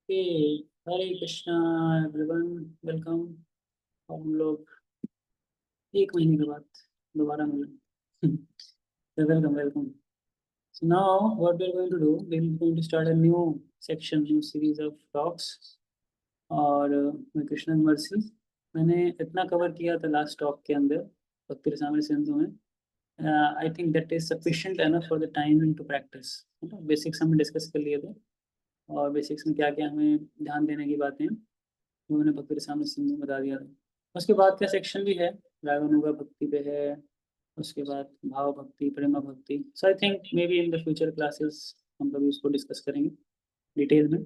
Okay. हरे Krishna everyone, welcome. और हम लोग 1 महीने के बाद दोबारा मिले। Welcome welcome. So now what we are going to do, we are going to start a new section, new series of talks। और कृष्णा मर्सी मैंने इतना कवर किया था लास्ट टॉक के अंदर भक्ति रसामृत सिंधु में। I think that is sufficient enough for the time to practice. Basics हमने डिस्कस कर लिए थे, और बेसिक्स में क्या क्या हमें ध्यान देने की बातें उन्होंने भक्ति रसामृत सिंधु में बता दिया था। उसके बाद का सेक्शन भी है, रागानुगा भक्ति पे है। उसके बाद भाव भक्ति, प्रेमा भक्ति। So I think may be in the future classes हम कभी उसको डिस्कस करेंगे डिटेल में।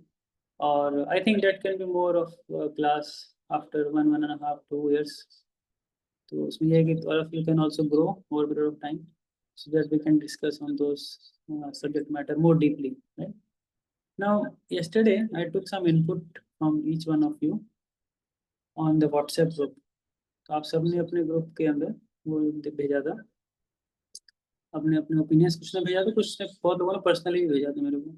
और I think that can be more of class after 1.5 to 2 years। तो उसमें यह है कि all of you can also grow over period of time, so that we can discuss on those subject matter more deeply, right? Now, yesterday I took some input from each one of you on the WhatsApp group। तो आप सबने अपने group के अंदर वो भेजा था, अपने अपने ओपिनियंस। कुछ ने भेजा था, कुछ ने, बहुत लोगों ने पर्सनली भी भेजा था मेरे को।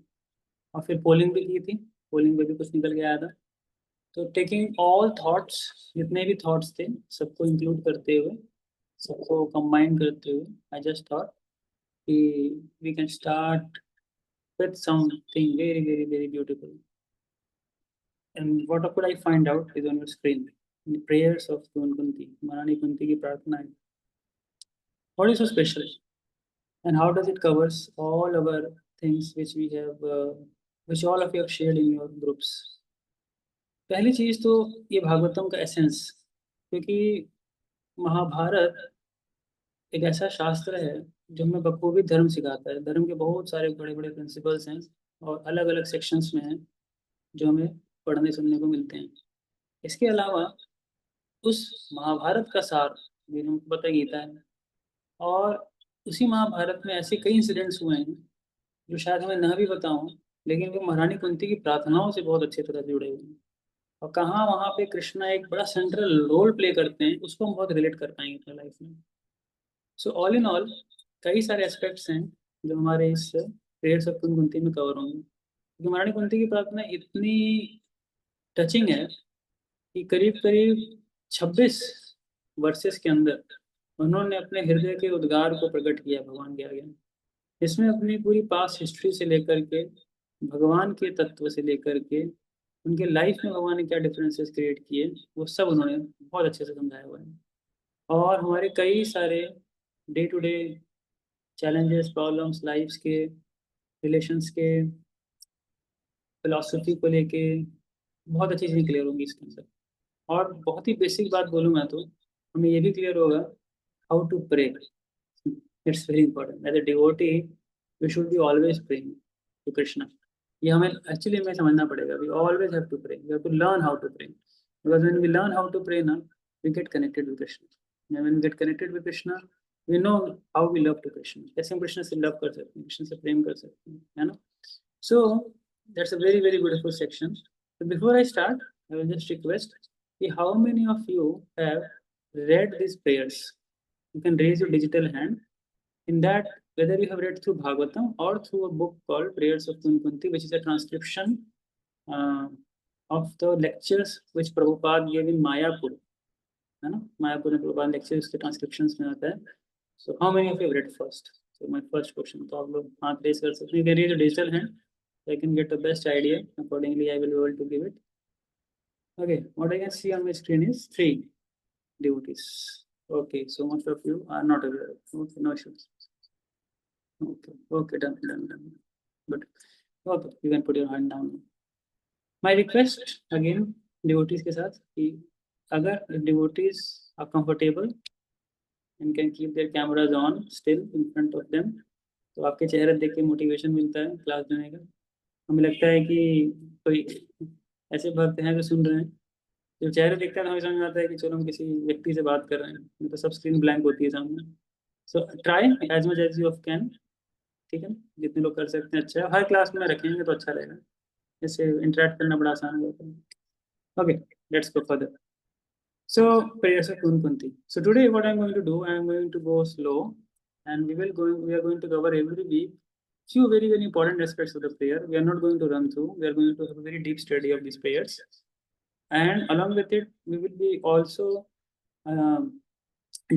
और फिर पोलिंग भी की थी, पोलिंग में भी कुछ निकल के आया था। तो टेकिंग ऑल थॉट्स, जितने भी थॉट्स थे सबको इंक्लूड करते हुए, सबको कंबाइन करते हुए, आई जस्ट थॉट कि we can start with something very very very beautiful। And what could I find out is on your screen, the prayers of Kunti, Maharani Kunti की प्रार्थनाएं। What is so special and how does it covers all our things which we have, which all of you have shared in your groups? पहली चीज तो ये भागवतम का essence, क्योंकि महाभारत एक ऐसा शास्त्र है जो हमें बखूबी धर्म सिखाता है। धर्म के बहुत सारे बड़े बड़े प्रिंसिपल्स हैं और अलग अलग सेक्शंस में हैं जो हमें पढ़ने सुनने को मिलते हैं। इसके अलावा उस महाभारत का सार भी हमको पता गीता है, और उसी महाभारत में ऐसे कई इंसिडेंट्स हुए हैं जो शायद हमें ना भी पता हो, लेकिन वो महारानी कुंती की प्रार्थनाओं से बहुत अच्छी तरह जुड़े हुए हैं। और कहाँ वहाँ पे कृष्णा एक बड़ा सेंट्रल रोल प्ले करते हैं, उसको हम बहुत रिलेट कर पाएंगे अपने लाइफ में। सो ऑल इन ऑल कई सारे एस्पेक्ट्स हैं जो हमारे इस प्रेयर्स ऑफ कुंती में कवर होंगे, क्योंकि महारानी कुंती की प्रार्थना इतनी टचिंग है कि करीब करीब 26 वर्सेस के अंदर उन्होंने अपने हृदय के उद्गार को प्रकट किया भगवान के आगे। इसमें अपनी पूरी पास्ट हिस्ट्री से लेकर के, भगवान के तत्व से लेकर के, उनके लाइफ में भगवान ने क्या डिफरेंसेस क्रिएट किए, वो सब उन्होंने बहुत अच्छे से समझाया हुआ है। और हमारे कई सारे day to day challenges, problems, lifes के, रिलेशंस के, फिलॉसफी को लेके बहुत अच्छी चीज़ें क्लियर होंगी इसके अंदर। और बहुत ही बेसिक बात बोलूँ मैं तो हमें ये भी क्लियर होगा how to pray. It's very important. As a devotee we should be always praying to Krishna. ये हमें एक्चुअली हमें समझना पड़ेगा। We always have to pray, we have to learn how to pray, because when we learn how to pray ना, we get connected with Krishna. When we get connected with Krishna, we know how we love to Krishna, कैसे हम कृष्ण से love कर सकते हैं, कृष्ण से प्रेम कर सकते हैं, है ना। So that's a very very beautiful section. So before I start, I will just request, how many of you have read these prayers? You can raise your digital hand. In that, whether you have read through Bhagavatam or through a book called Prayers of Kunti, which is a transcription uh, of the lectures which Prabhupada gave in Mayapur, है ना। मायापुर में Prabhupada lectures के ट्रांसक्रिप्शंस में आता है। So how many of you have read first? So my first question, तो आप लोग हाथ रेज कर सकते हैं। You can raise your digital hand, so I can get the best idea. Accordingly, I will be able to give it. Okay, what I can see on my screen is 3 devotees. Okay, so most of you are not aware. Okay, no issues. Okay, okay, done, done, done. Good. Okay, you can put your hand down. My request again, devotees के साथ, कि अगर devotees are comfortable and can keep their cameras on still in front of them, तो आपके चेहरे देख के motivation मिलता है क्लास देने का। हमें लगता है कि कोई ऐसे भक्त हैं जो सुन रहे हैं। जब चेहरे देखते हैं तो हमें समझ में आता है कि चलो हम किसी व्यक्ति से बात कर रहे हैं, नहीं तो सब स्क्रीन ब्लैंक होती है सामने। So try as much as you can, ठीक है, जितने लोग कर सकते हैं। अच्छा है, हर क्लास में रखेंगे तो अच्छा रहेगा, इससे इंटरेक्ट करना बड़ा आसान हो जाता है। Okay, let's go further. So prayers of Kunti. So today what I'm going to do, I'm going to go slow, and we are going to cover every week few very very important aspects of the prayer. We are not going to run through. We are going to have a very deep study of these prayers, and along with it, we will be also um,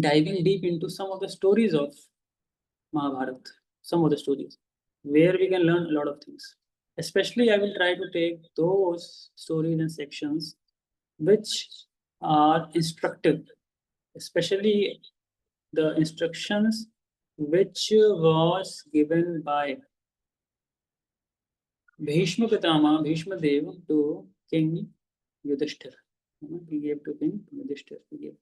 diving deep into some of the stories of Mahabharata, some of the stories where we can learn a lot of things. Especially, I will try to take those stories and sections which are instructive, especially the instructions which was given by Bhishma Pitama, Bhishma Dev to King Yudhishthir. He gave to King Yudhishthir. He gave.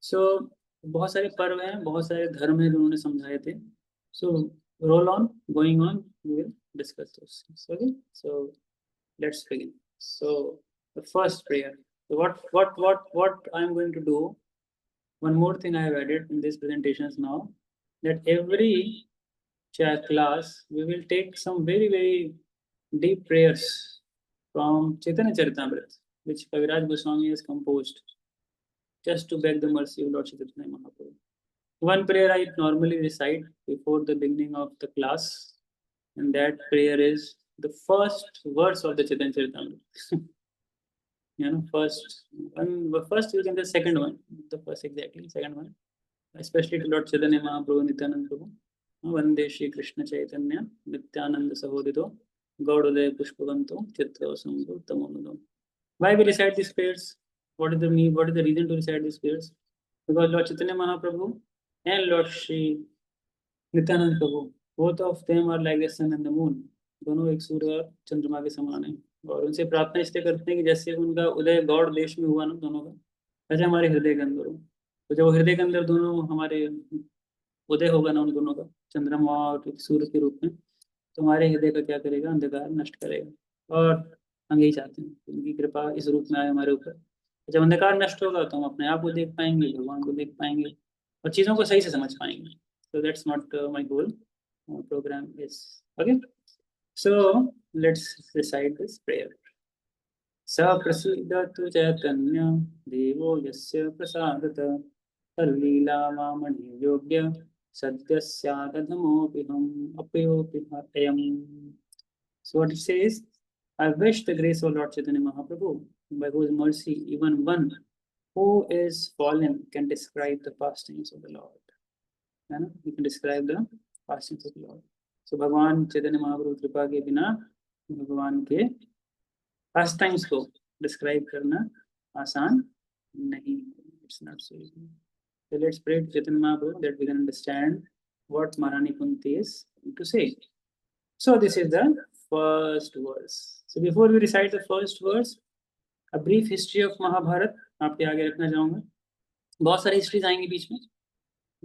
So बहुत सारे पर्व हैं, बहुत सारे धर्म हैं जो उन्होंने समझाए थे. So roll on, going on, we will discuss those things. Okay, so let's begin. So the first prayer. So what I am going to do. One more thing I have added in these presentations now, that every class we will take some very very deep prayers from Chaitanya Charitamrita, which Kaviraj Goswami has composed just to beg the mercy of Lord Chaitanya Mahaprabhu. One prayer I normally recite before the beginning of the class, and that prayer is the first verse of the Chaitanya Charitamrita. First one, first you can the second one, the first exactly, second one, especially to Lord Chaitanya Mahaprabhu Nityananda Prabhu. Vande Shri Krishna Chaitanya Nityananda Sahodito Gaudade Pushpavanto Chitra Sambhu Tamonudo. Why we recite these prayers? What is the reason to recite these prayers? Because Lord Chaitanya Mahaprabhu and Lord Shri Nityananda Prabhu, both of them are like the sun and the moon. दोनों एक सूर्य और चंद्रमा के समान है, और उनसे प्रार्थना इसलिए करते हैं कि जैसे उनका उदय गौड़ देश में हुआ ना दोनों का, वैसे हमारे हृदय के अंदर हो. तो जब हृदय के अंदर दोनों हमारे उदय होगा ना उन दोनों का, चंद्रमा और सूर्य के रूप में, तो हमारे हृदय का क्या करेगा, अंधकार नष्ट करेगा. और हम यही चाहते हैं, उनकी कृपा इस रूप में आए हमारे ऊपर. जब अंधकार नष्ट होगा तो हम अपने आप को देख पाएंगे, भगवान को देख पाएंगे, और चीज़ों को सही से समझ पाएंगे. So that's not my goal. My program is okay. So let's recite this prayer. Sa prasidatu chaitanya devo yasya prasadata tarlila mamani yogya sadyasya dadhamopiham apayopihayam. So what it says, I wish the grace of Lord Chaitanya Mahaprabhu, by whose mercy even one who is fallen can describe the pastimes of the Lord. You can describe the pastimes of the Lord. So भगवान चैतन्य महाप्रभु कृपा के बिना भगवान के pastimes को describe करना आसान नहीं. It's not so easy. So let's pray to Chaitanya Mahaprabhu that we can understand what Maharani Kunti is to say. So this is the first verse. So before we recite the first verse, a brief history of Mahabharata आपके आगे रखना चाहूँगा. बहुत सारी histories आएंगी बीच में,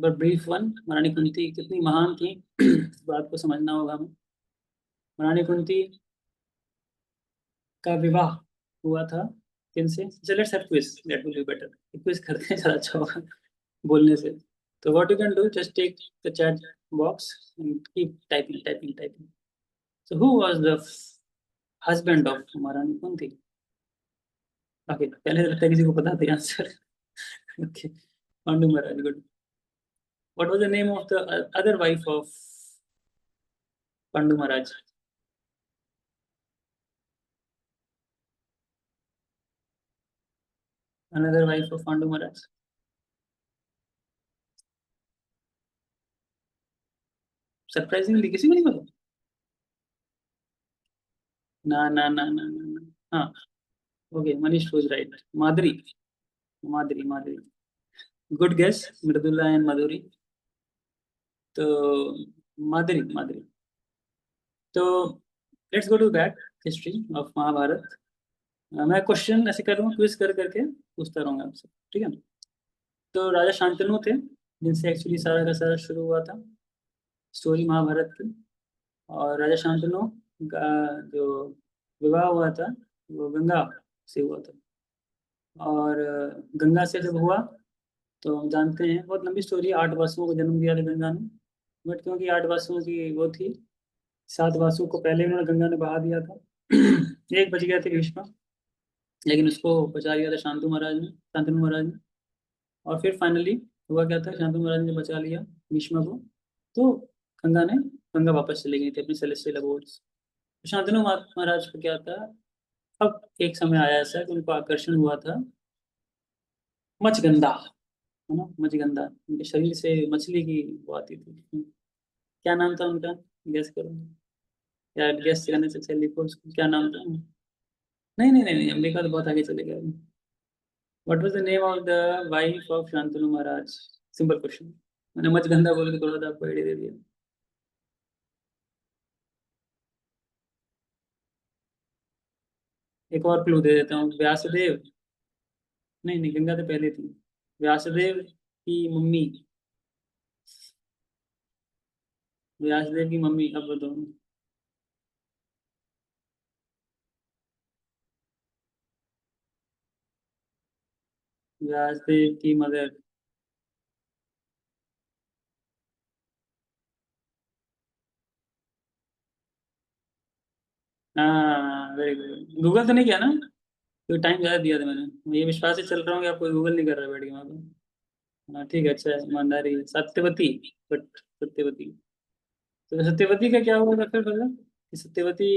but brief one. महारानी कुंती कितनी महान थी इस बात को समझना होगा हमें. महारानी कुंती का विवाह हुआ था किनसे? So let's have quiz. That will be better. Quiz करते हैं, ज़्यादा अच्छा होगा बोलने से. So what you can do, just take the chat box and keep typing. So who was the husband of Maharani Kunti? Okay, पहले लगता है किसी को पता था answer. Okay, Pandu Maharaj, good. What was the name of the other wife of Pandu Maharaj? Another wife of Pandu Maharaj. Surprisingly, किसी को नहीं पता? ना. हाँ, okay, Manish was right. Madhuri. Good guess, Mridula and Madhuri. So Madhuri. So let's go to back history of Mahabharata. मैं question ऐसे करूँगा, quiz करके पूछता रहूँगा आपसे, ठीक है. तो राजा शांतनु थे, जिनसे एक्चुअली सारा का सारा शुरू हुआ था स्टोरी महाभारत की. और राजा शांतनु का जो विवाह हुआ था वो गंगा से हुआ था. और गंगा से जब हुआ तो हम जानते हैं, बहुत लंबी स्टोरी, 8 वासुओं को जन्म दिया था गंगा ने. बट क्योंकि 8 वासुओं की वो थी, 7 वासुओं को पहले उन्होंने गंगा ने बहा दिया था. एक बच गया था भीष्म, लेकिन उसको बचा लिया था शांतनु महाराज ने. और फिर फाइनली हुआ क्या था, शांतनु महाराज ने बचा लिया भीष्म को, तो गंगा ने गंगा वापस चली गई थी अपनी सेलेस्टियल अबोर्ड्स। शांतनु महाराज को क्या था, अब एक समय आया ऐसा कि उनको आकर्षण हुआ था मचगंधा, है ना, मचगंधा, उनके शरीर से मछली की वो आती थी। क्या नाम था उनका, गेस करो। या गेस करने से अच्छा लिखो उसको, क्या नाम था। नहीं नहीं नहीं नहीं, अम्बिका तो बहुत आगे चले गए। What was the name of the wife of Shantanu Maharaj, simple question. मैंने मचगंधा बोल के थोड़ा सा आपको आइडिया दे दिया। एक और क्लू दे देता हूँ, व्यासदेव। नहीं नहीं, गंगा तो पहले थी। व्यासदेव की मम्मी, व्यासदेव की मम्मी, अब बताओ। व्यासदेव की मदर। हाँ वेरी गुड, गूगल तो नहीं किया ना, तो टाइम ज़्यादा दिया था मैंने, ये विश्वास से चल रहा हूँ कि आपको गूगल नहीं कर रहा बैठ के वहाँ पे। हाँ ठीक है, अच्छा है, ईमानदारी, सत्यवती, बट सत्यवती। तो सत्यवती का क्या हुआ था फिर मतलब, कि सत्यवती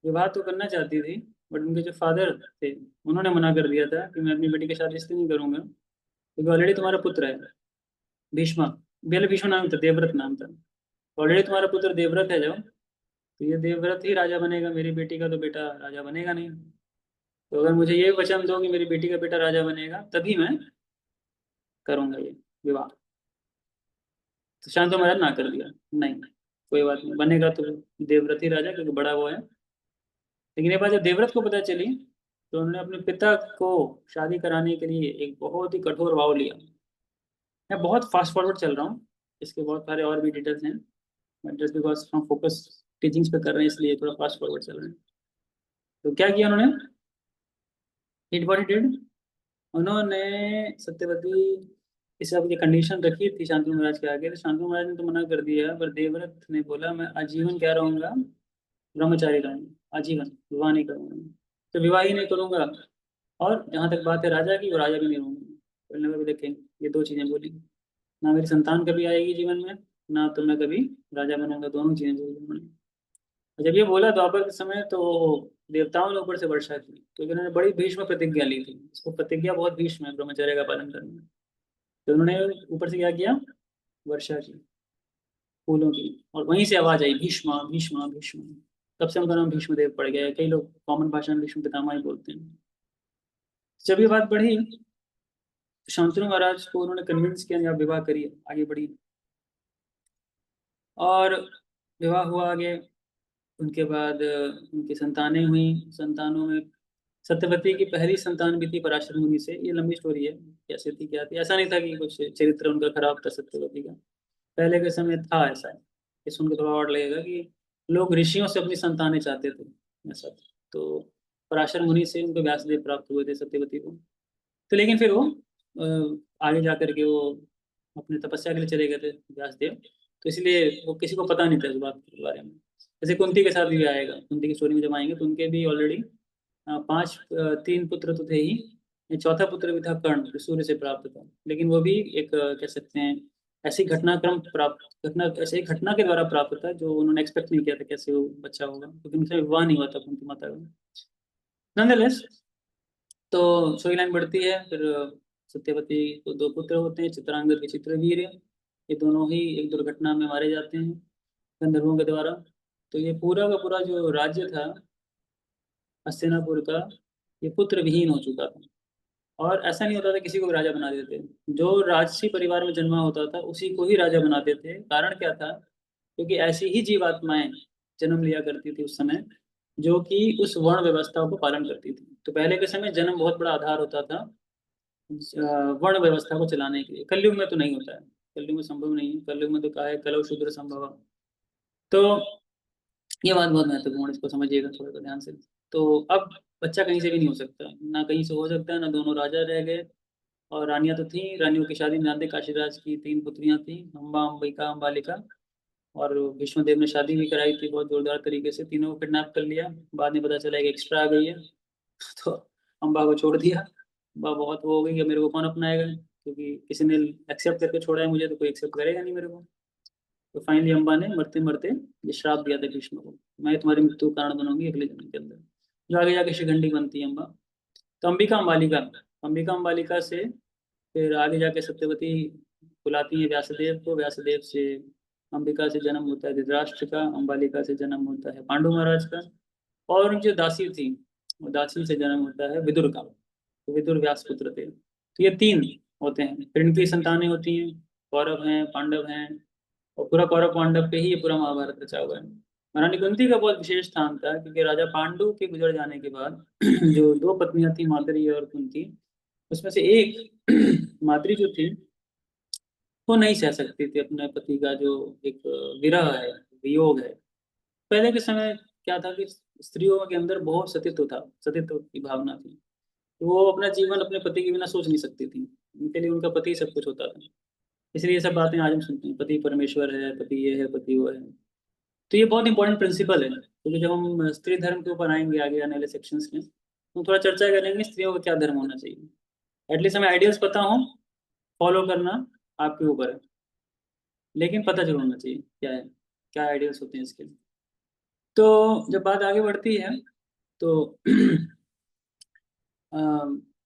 विवाह तो करना चाहती थी, बट उनके जो फादर थे उन्होंने मना कर दिया था कि मैं अपनी बेटी के साथ रिश्ते नहीं करूंगा, क्योंकि ऑलरेडी तुम्हारा पुत्र है भीष्मा, पहले भीष्म नाम था, देवव्रत नाम था। ऑलरेडी तुम्हारा पुत्र देवव्रत है जो, तो ये देवव्रत ही राजा बनेगा, मेरी बेटी का तो बेटा राजा बनेगा नहीं। तो अगर मुझे ये वचन दो कि मेरी बेटी का बेटा राजा बनेगा, तभी मैं करूंगा ये विवाह। तो शांतो महाराज ना कर दिया, नहीं कोई बात नहीं, बनेगा तो देवव्रत ही राजा, क्योंकि बड़ा वो है। लेकिन ये बात जब देवव्रत को पता चली, तो उन्होंने अपने पिता को शादी कराने के लिए एक बहुत ही कठोर वाव लिया। मैं बहुत फास्ट फॉरवर्ड चल रहा हूँ, इसके बहुत सारे और भी डिटेल्स हैं, बट जस्ट बिकॉज हम फोकस टीचिंग्स पे कर रहे हैं इसलिए थोड़ा फास्ट फॉरवर्ड चल रहे हैं। तो क्या किया उन्होंने, हिट व्हाट ही डिड, उन्होंने सत्यवती इस सब की कंडीशन रखी थी शांतनु महाराज के आगे, तो शांतनु महाराज ने तो मना कर दिया, पर देवव्रत ने बोला मैं आजीवन क्या रहूंगा, ब्रह्मचारी रहूंगा आजीवन, विवाह नहीं करूंगा, तो विवाह ही नहीं करूंगा। और जहाँ तक बात है राजा की, वो राजा भी नहीं रहूंगा। बोलने में भी देखें, ये दो चीजें बोली, ना मेरी संतान कभी आएगी जीवन में, ना तो मैं कभी राजा बनूंगा, दोनों चीजें बोली उन्होंने। और जब ये बोला द्वापर के समय, तो देवताओं ने ऊपर से वर्षा की, क्योंकि उन्होंने बड़ी भीष्म प्रतिज्ञा ली थी, इसको प्रतिज्ञा बहुत भीष्म है ब्रह्मचर्य का पालन करना। तो उन्होंने ऊपर से क्या किया, वर्षा की फूलों की, और वहीं से आवाज आई भीष्मा भीष्मा भीष्मा। तब से उनका नाम भीष्मदेव पड़ गया है, कई लोग कॉमन भाषा में भीष्म पितामह ही बोलते हैं। जब ये बात बढ़ी, तो शांतनु महाराज को उन्होंने कन्विंस किया, आप विवाह करिए, आगे बढ़ी। और विवाह हुआ आगे, उनके बाद उनकी संतानें हुई, संतानों में सत्यवती की पहली संतान भी थी पराशर मुनि से, ये लंबी स्टोरी है, कैसे थी क्या थी, ऐसा नहीं था कि कुछ चरित्र उनका खराब था सत्यवती का, पहले के समय था ऐसा है। ये सुन के थोड़ा और लगेगा कि लोग ऋषियों से अपनी संतानें चाहते थे, ऐसा था। तो पराशर मुनि से उनको व्यासदेव प्राप्त हुए थे सत्यवती को। तो लेकिन फिर वो आगे जा करके वो अपने तपस्या के लिए चले गए थे व्यासदेव, तो इसलिए वो किसी को पता नहीं था इस बात के बारे में। जैसे कुंती के साथ भी आएगा, कुंती की स्टोरी में जब आएंगे तो उनके भी ऑलरेडी पांच, तीन पुत्र तो थे ही, ये चौथा पुत्र भी था कर्ण, जो सूर्य से प्राप्त था, लेकिन वो भी एक कह सकते हैं ऐसी घटनाक्रम प्राप्त, घटना ऐसे एक घटना के द्वारा प्राप्त था जो उन्होंने एक्सपेक्ट नहीं किया था कैसे वो बच्चा होगा, क्योंकि उनसे विवाह नहीं हुआ था कुंती माता का। नंदलेस, तो स्टोरी लाइन बढ़ती है फिर। सत्यवती को दो पुत्र होते हैं, चित्रांगद के चित्रवीर, ये दोनों ही एक दुर्घटना में मारे जाते हैं गंधर्वों के द्वारा। तो ये पूरा का पूरा जो राज्य था हस्तिनापुर का, ये पुत्र विहीन हो चुका था। और ऐसा नहीं होता था किसी को भी राजा बना देते, जो राजसी परिवार में जन्मा होता था उसी को ही राजा बनाते थे। कारण क्या था, क्योंकि ऐसी ही जीवात्माएं जन्म लिया करती थी उस समय, जो कि उस वर्ण व्यवस्था को पालन करती थी। तो पहले के समय जन्म बहुत बड़ा आधार होता था वर्ण व्यवस्था को चलाने के लिए। कलयुग में तो नहीं होता है, कलयुग में संभव नहीं है, कलयुग में तो कहा है कलौ शूद्र संभव। तो ये बात बहुत महत्वपूर्ण है, इसको समझिएगा थोड़ा सा ध्यान से। तो अब बच्चा कहीं से भी नहीं हो सकता, ना कहीं से हो सकता है, ना दोनों राजा रह गए। और रानियां तो थी, रानियों की शादी में जानते, काशीराज की तीन पुत्रियां थी, अम्बा, अंबिका, अंबालिका। और भीष्मदेव ने शादी भी कराई थी बहुत जोरदार तरीके से, तीनों को किडनैप कर लिया। बाद में पता चला कि एक्स्ट्रा आ गई है तो अम्बा को छोड़ दिया। अम्बा बहुत वो हो गई कि मेरे को कौन अपनाएगा, क्योंकि किसी ने एक्सेप्ट करके छोड़ा है मुझे, तो कोई एक्सेप्ट करेगा नहीं मेरे को। तो फाइनली अम्बा ने मरते मरते ये श्राप दिया था कृष्ण को, मैं तुम्हारी मृत्यु का कारण बनूंगी अगले जन्म के अंदर, जो आगे जाके शिखंडी बनती है अम्बा। तो अंबिका अम्बालिका, अंबिका अम्बालिका से फिर आगे जाके सत्यवती बुलाती है व्यासदेव को, व्यासदेव से अंबिका से जन्म होता है धृतराष्ट्र का, अंबालिका से जन्म होता है पांडु महाराज का, और उनकी जो दासी थी वो दासी से जन्म होता है विदुर का, तो विदुर व्यास पुत्र थे। तो ये तीन होते हैं, फिर इनकी संतानें होती हैं, कौरव हैं, पांडव हैं, और पूरा कौरव पांडव पे ही ये पूरा महाभारत रचा हुआ है। महारानी कुंती का बहुत विशेष स्थान था, क्योंकि राजा पांडु के गुजर जाने के बाद जो दो पत्नियां थी माद्री और कुंती, उसमें से एक माद्री जो थी वो नहीं सह सकती थी अपने पति का जो एक विरह है, वियोग है। पहले के समय क्या था कि स्त्रियों के अंदर बहुत सतीत्व था, सतीत्व की भावना थी, तो वो अपना जीवन अपने पति के बिना सोच नहीं सकती थी, उनके लिए उनका पति सब कुछ होता था। इसलिए ये सब बातें आज हम सुनते हैं, पति परमेश्वर है, पति ये है, पति वो है। तो ये बहुत इंपॉर्टेंट प्रिंसिपल है, क्योंकि जब हम स्त्री धर्म के ऊपर आएंगे आगे आने वाले सेक्शंस में, तो थोड़ा चर्चा करेंगे स्त्रियों का क्या धर्म होना चाहिए। एटलीस्ट हमें आइडियल्स पता हो, फॉलो करना आपके ऊपर है, लेकिन पता जरूर होना चाहिए क्या है, क्या आइडियल्स होते हैं इसके। तो जब बात आगे बढ़ती है तो अ,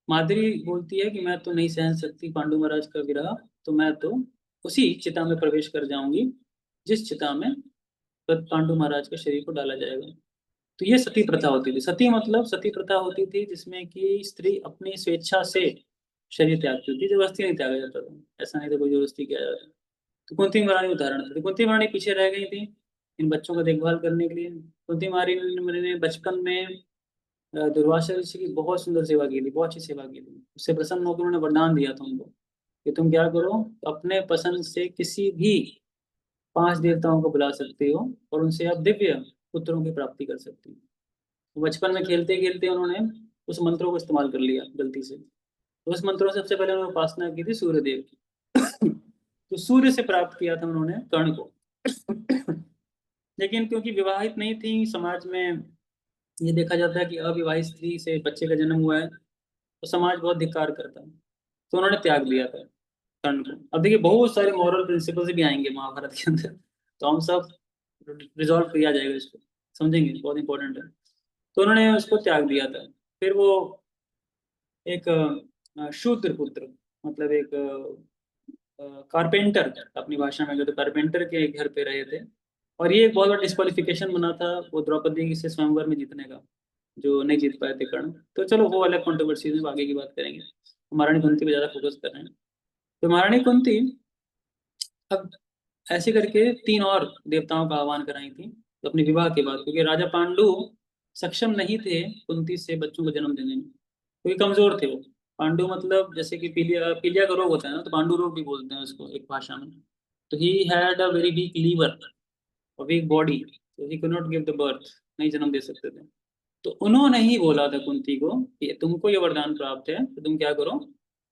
माद्री बोलती है कि मैं तो नहीं सहन सकती पांडु महाराज का विरह, तो मैं तो उसी चिता में प्रवेश कर जाऊंगी जिस चिता में पांडु महाराज के शरीर को डाला जाएगा। तो ये सती प्रथा होती थी, सती मतलब सती प्रथा होती थी जिसमें कि स्त्री अपनी स्वेच्छा से शरीर त्यागती होती, जबरदस्ती नहीं त्यागा जाता था, ऐसा नहीं था कोई जबरदस्ती किया जाता। तो कुंती महारानी उदाहरण थे, कुंती महारानी पीछे रह गई थी इन बच्चों का देखभाल करने के लिए। कुंती महारानी ने बचपन में दुर्वासा ऋषि की बहुत सुंदर सेवा की थी, बहुत अच्छी सेवा की थी, उससे प्रसन्न होकर उन्होंने वरदान दिया था उनको कि तुम क्या करो, अपने पसंद से किसी भी 5 देवताओं को बुला सकते हो और उनसे आप दिव्य पुत्रों की प्राप्ति कर सकते हो। तो बचपन में खेलते खेलते उन्होंने उस मंत्रों को इस्तेमाल कर लिया गलती से, तो उस मंत्रों से सबसे पहले उन्होंने उपासना की थी सूर्य देव की तो सूर्य से प्राप्त किया था उन्होंने कर्ण को लेकिन क्योंकि विवाहित नहीं थी, समाज में ये देखा जाता है कि अविवाहित स्त्री से बच्चे का जन्म हुआ है तो समाज बहुत धिक्कार करता है, तो उन्होंने त्याग दिया था कर्ण को। अब देखिए बहुत सारे मॉरल प्रिंसिपल्स भी आएंगे महाभारत के अंदर, तो हम सब रिजॉल्व किया जाएगा इसको, समझेंगे, बहुत इंपॉर्टेंट है। तो उन्होंने उसको त्याग दिया था। फिर वो एक शूद्र पुत्र, मतलब एक कारपेंटर, अपनी भाषा में जो, तो कारपेंटर के घर पे रहे थे। और ये एक बहुत बड़ा डिस्क्वालिफिकेशन बना था वो द्रौपदी से स्वयंवर में जीतने का, जो नहीं जीत पाए थे कर्ण। तो चलो वो अलग कंट्रोवर्सी में आगे की बात करेंगे, महारानी कुंती पे ज्यादा फोकस कर रहे हैं। तो महारानी कुंती अब ऐसे करके 3 और देवताओं का आह्वान कराई थी तो अपने विवाह के बाद, क्योंकि राजा पांडु सक्षम नहीं थे कुंती से बच्चों को जन्म देने में, क्योंकि कमजोर थे वो। पांडु मतलब जैसे कि पीलिया, पीलिया का रोग होता है ना, तो पांडु रोग भी बोलते हैं उसको एक भाषा में। तो he had a very weak liver और वीक बॉडी, तो he could not give the birth, नहीं जन्म दे सकते थे। तो उन्होंने ही बोला था कुंती को कि तुमको ये वरदान प्राप्त है, तो तुम क्या करो,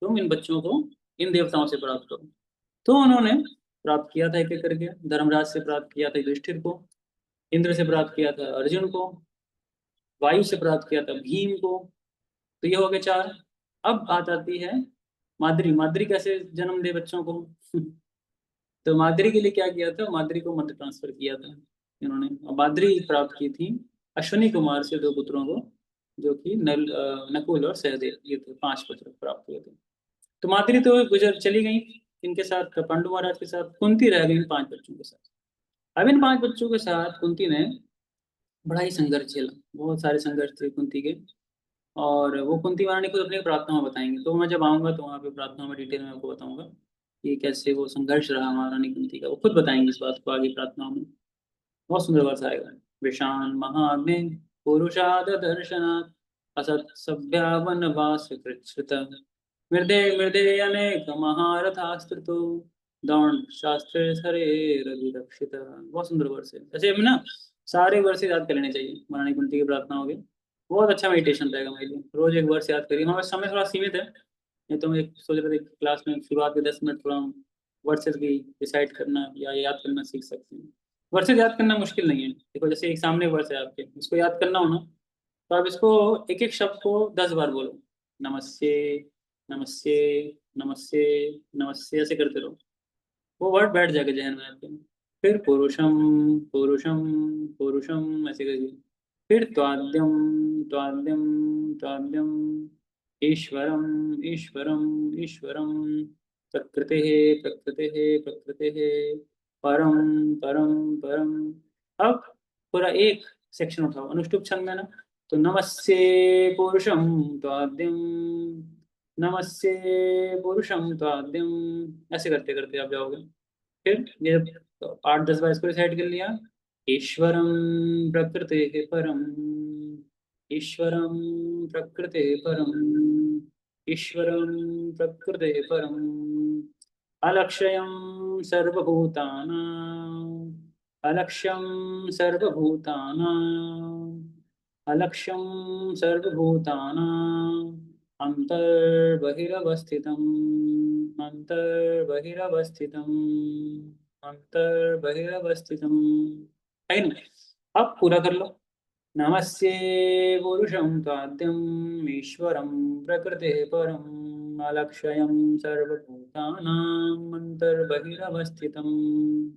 तुम इन बच्चों को इन देवताओं से प्राप्त करो। तो उन्होंने प्राप्त किया था एक एक करके, धर्मराज से प्राप्त किया था युधिष्ठिर को, इंद्र से प्राप्त किया था अर्जुन को, वायु से प्राप्त किया था भीम को। तो ये हो गए 4। अब बात आती है माद्री, माद्री कैसे जन्म दे बच्चों को तो माद्री के लिए क्या किया था, माद्री को मंत्र ट्रांसफर किया था इन्होंने, और माद्री प्राप्त की थी अश्विनी कुमार से 2 पुत्रों को, जो कि नकुल और सहदेव, ये थे 5 पुत्र प्राप्त हुए थे। तो माद्री तो गुजर चली गई, इनके साथ पांडु महाराज के साथ, कुंती रह गई इन 5 बच्चों के साथ। अब इन 5 बच्चों के साथ कुंती ने बड़ा ही संघर्ष झेला, बहुत सारे संघर्ष थे कुंती के। और वो कुंती महारानी खुद अपनी प्रार्थना में बताएंगे, तो मैं जब आऊंगा तो वहाँ पे प्रार्थना में डिटेल में आपको बताऊंगा कि कैसे वो संघर्ष रहा महारानी कुंती का, वो खुद बताएंगे इस बात को आगे प्रार्थनाओं में। बहुत सुंदर वर्ष आएगा। विशान महाग्नि पुरुषाद दर्शनात् असत सभ्यावन वास कृच्छ्रित मृदे मृदे अनेक महारथास्त्रितो दौड़ शास्त्र सरे रविरक्षित। बहुत सुंदर वर्ष है, ऐसे हमें ना सारे वर्ष याद कर लेने चाहिए महारानी कुंती की प्रार्थना होगी, बहुत अच्छा मेडिटेशन रहेगा मेरे लिए। रोज एक वर्ष याद करिए, हमारा समय थोड़ा सीमित है, नहीं तो मैं सोच रहा था क्लास में शुरुआत के 10 मिनट थोड़ा वर्सेस भी डिसाइड करना या याद करना सीख सकते हैं। वर्सेस याद करना मुश्किल नहीं है, देखो जैसे एक सामने वर्स है आपके, इसको याद करना हो ना, तो आप इसको एक एक शब्द को 10 बार बोलो, नमस्ते नमस्ते नमस्ते नमस्ते, ऐसे करते रहो, वो वर्ड बैठ जाएगा जहन में आपके। फिर पुरुषम पुरुषम पुरुषम ऐसे करिए। फिर त्वाद्यम त्वाद्यम त्वाद्यम, ईश्वरम ईश्वरम ईश्वरम, प्रकृति प्रकृति प्रकृति, परम परम परम। अब पूरा एक सेक्शन उठाओ अनुष्टुप छंद में ना। तो नमस्ते पुरुषम त्वाद्यम, नमस्ते पुरुषम त्वाद्यम, ऐसे करते करते आप जाओगे। फिर ये 8 10 बार इसको रिसाइट कर लिया। ईश्वरम प्रकृते परम, ईश्वरम प्रकृते परम, ईश्वरम प्रकृते परम, अलक्ष्यम सर्वभूतानां, अलक्ष्यम सर्वभूतानां, अलक्ष्यम सर्वभूतानां, अंतर्बहिरवस्थितम्, अंतर्बहिरवस्थितम्, अंतर्बहिरवस्थितम्, है ना। अब पूरा कर लो। नमस्ते पुरुषं त्वाद्यम्, ईश्वरं प्रकृतेः परम्, अलक्ष्यं सर्वभूतानां, अंतर्बहिरवस्थितम्।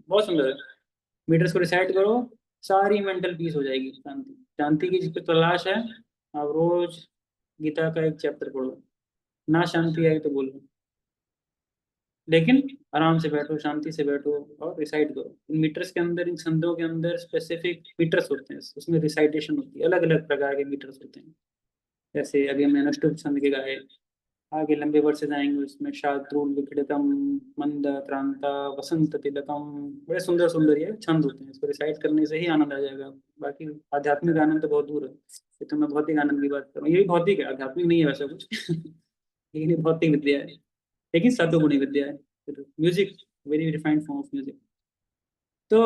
बहुत सुंदर है। मीटर्स को रिसाइट करो, सारी मेंटल पीस हो जाएगी, शांति। शांति की जिसको तलाश है, आप रोज गीता का एक चैप्टर पढ़ो। ना शांति आई तो बोलो, लेकिन आराम से बैठो, शांति से बैठो और रिसाइट करो। इन मीटर्स के अंदर, इन छंदों के अंदर स्पेसिफिक मीटर्स होते हैं, उसमें रिसाइटेशन होती है, अलग अलग प्रकार के मीटर्स होते हैं। जैसे अभी हमने अनुष्टुप छंद के गाए, आगे लंबे वर्सेस आएंगे उसमें शार्दूल विक्रीडतम, मंद क्रांता, वसंत तिलकम, बड़े सुंदर सुंदर ये छंद होते हैं। इसको रिसाइट करने से ही आनंद आ जाएगा। बाकी आध्यात्मिक आनंद तो बहुत दूर है, ये तो मैं भौतिक आनंद की बात कर रहा हूँ। ये भी भौतिक है, आध्यात्मिक नहीं है वैसा कुछ लेकिन ये भौतिक विद्या है, लेकिन सत्वगुणी विद्या है। Music, very refined form of music. तो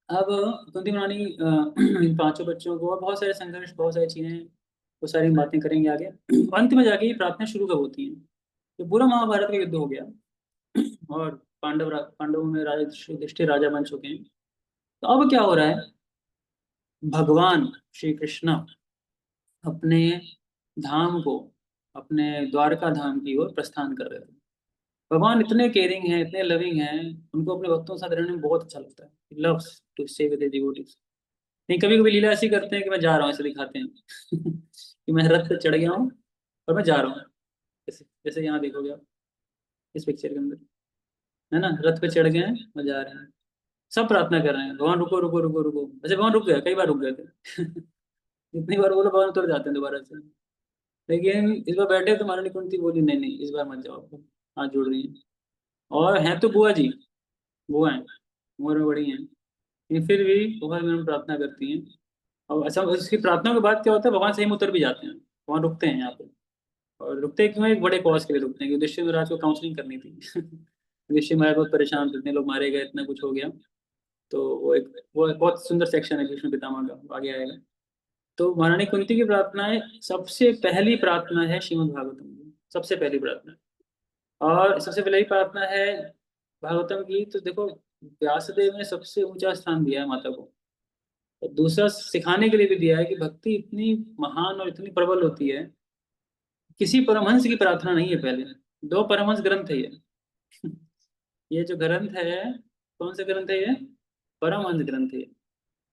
अब कुंती मनानी इन पांचों बच्चों को, और बहुत सारे संघर्ष, बहुत सारी चीजें, वो सारी बातें करेंगे आगे। अंत में जाके ये प्रार्थना शुरू कब होती है। तो पूरा महाभारत का युद्ध हो गया और पांडवों में राजा युधिष्ठिर राजा बन चुके हैं। तो अब क्या हो रहा है, भगवान श्री कृष्ण अपने धाम को, अपने द्वारका धाम की ओर प्रस्थान कर रहे थे। भगवान इतने केयरिंग हैं, इतने लविंग हैं, उनको अपने भक्तों के साथ रहने में बहुत अच्छा लगता है। Loves to stay with devotees. नहीं, कभी कभी लीला ऐसी करते हैं कि मैं जा रहा हूँ, ऐसे दिखाते हैं कि मैं रथ पे चढ़ गया हूँ और मैं जा रहा हूँ। जैसे जैसे यहाँ देखोगे आप इस पिक्चर के अंदर, है ना, रथ पे चढ़ गए हैं और जा रहे हैं। सब प्रार्थना कर रहे हैं, भगवान रुको रुको रुको रुको। वैसे भगवान रुक गया, कई बार रुक गए थे जितनी बार बोलो भगवान उतर जाते हैं दोबारा से। लेकिन इस बार बैठे तो महारानी कुंती बोली नहीं नहीं, इस बार मत जाओ, आपको हाथ जोड़ रही है। और हैं तो बुआ जी, बुआ हैं, उम्र में बड़ी हैं, लेकिन फिर भी बहुत विनम्र प्रार्थना करती हैं। और अच्छा, उसकी प्रार्थना के बाद क्या होता है, भगवान सही में उतर भी जाते हैं। भगवान रुकते हैं यहाँ पे। और रुकते क्यों हैं? एक बड़े कॉज के लिए रुकते हैं, कि युधिष्ठिर महाराज को काउंसलिंग करनी थी युधिष्ठिर महाराज बहुत परेशान थे, इतने लोग मारे गए, इतना कुछ हो गया। तो वो एक बहुत सुंदर सेक्शन है भीष्म पितामह का, आगे आएगा। तो महारानी कुंती की प्रार्थनाएं, सबसे पहली प्रार्थना है श्रीमद् भागवतम की, सबसे पहली प्रार्थना। और सबसे पहले ही प्रार्थना है भागवतम की। तो देखो, व्यासदेव ने सबसे ऊंचा स्थान दिया है माता को, और दूसरा सिखाने के लिए भी दिया है कि भक्ति इतनी महान और इतनी प्रबल होती है। किसी परमहंस की प्रार्थना नहीं है पहले, दो परमहंस ग्रंथ है ये ये जो ग्रंथ है, कौन से ग्रंथ है ये? परमहंस ग्रंथ है।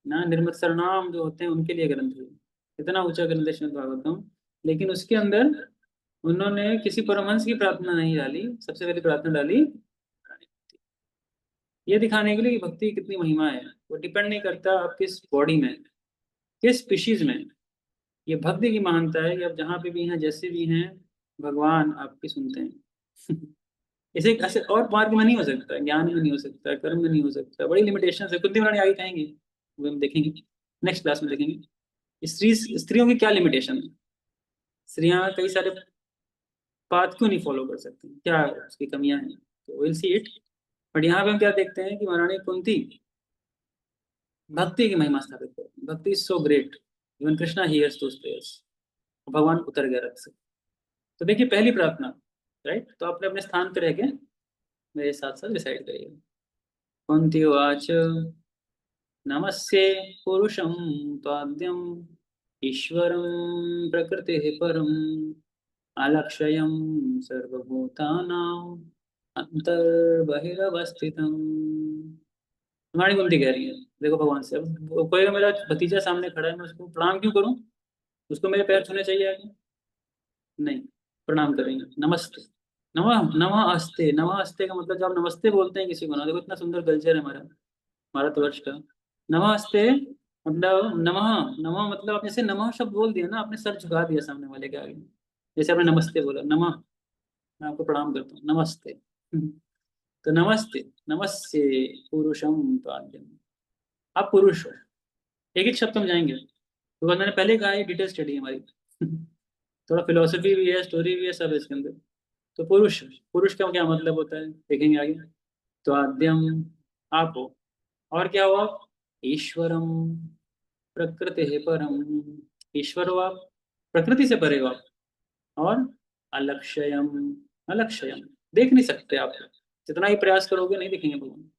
ना निर्मत सरनाम जो होते हैं उनके लिए ग्रंथ है। इतना ऊंचा ग्रंथ है श्रीमद् भागवतम। लेकिन उसके अंदर उन्होंने किसी परमहंस की प्रार्थना नहीं डाली, सबसे पहली प्रार्थना डाली ये दिखाने के लिए कि भक्ति की कितनी महिमा है। वो डिपेंड नहीं करता आप किस बॉडी में, किस स्पीशीज में। ये भक्ति की महानता है कि आप जहाँ पे भी हैं, जैसे भी हैं, भगवान आपकी सुनते हैं इसे ऐसे और मार्ग में नहीं हो सकता, ज्ञान में नहीं हो सकता, कर्म में नहीं हो सकता, बड़ी लिमिटेशन है। कुंती महारानी आगे कहेंगे, वो हम देखेंगे, नेक्स्ट क्लास में देखेंगे स्त्रियों की क्या लिमिटेशन है। स्त्रियां कई सारे पाथ क्यों नहीं फॉलो कर सकती, क्या उसकी कमियां हैं, तो विल सी इट। बट यहाँ पे हम क्या देखते हैं कि महारानी कुंती भक्ति की महिमा स्थापित करती है। Bhakti is so great, even Krishna hears those prayers. भगवान उतर गए रथ से। तो देखिए पहली प्रार्थना, राइट। तो आपने अपने स्थान पे रह के मेरे साथ साथ डिसाइड करिए। कुंती उवाच, नमस्ये पुरुषं त्वाद्यम्, ईश्वरं प्रकृतेः परम्, अलक्ष्यं सर्वभूतानां, अंतर्बहिरवस्थितम्। तुम्हारी कुंती कह रही है देखो भगवान से। अब कोई मेरा भतीजा सामने खड़ा है, मैं उसको प्रणाम क्यों करूं? उसको मेरे पैर छूने चाहिए आगे? नहीं, प्रणाम करेंगे, नमस्ते। नमः नमः अस्ते, नमः अस्ते का मतलब जब आप नमस्ते बोलते हैं किसी को ना, देखो इतना सुंदर कल्चर है हमारा भारतवर्ष का। नमस्ते मतलब नमः, नमः मतलब आपने जैसे नमः शब्द बोल दिया ना, आपने सर झुका दिया सामने वाले के आगे। जैसे आपने नमस्ते बोला, नमः, मैं आपको प्रणाम करता हूँ, नमस्ते। तो नमस्ते, नमस्ते पुरुषम पाद्यम, आप पुरुष हो। एक एक शब्द समझाएंगे, तो मैंने पहले कहा है डिटेल स्टडी है हमारी। थोड़ा फिलोसफी भी है, स्टोरी भी है, सब है इसके अंदर। तो पुरुष, पुरुष का क्या मतलब होता है देखेंगे आगे। तो आद्यम, आप हो। और क्या हो आप? ईश्वरम, प्रकृति है परम, ईश्वर हो आप, प्रकृति से परे हो आप। और अलक्षयम, अलक्षयम, देख नहीं सकते आप, जितना ही प्रयास करोगे नहीं दिखेंगे भगवान।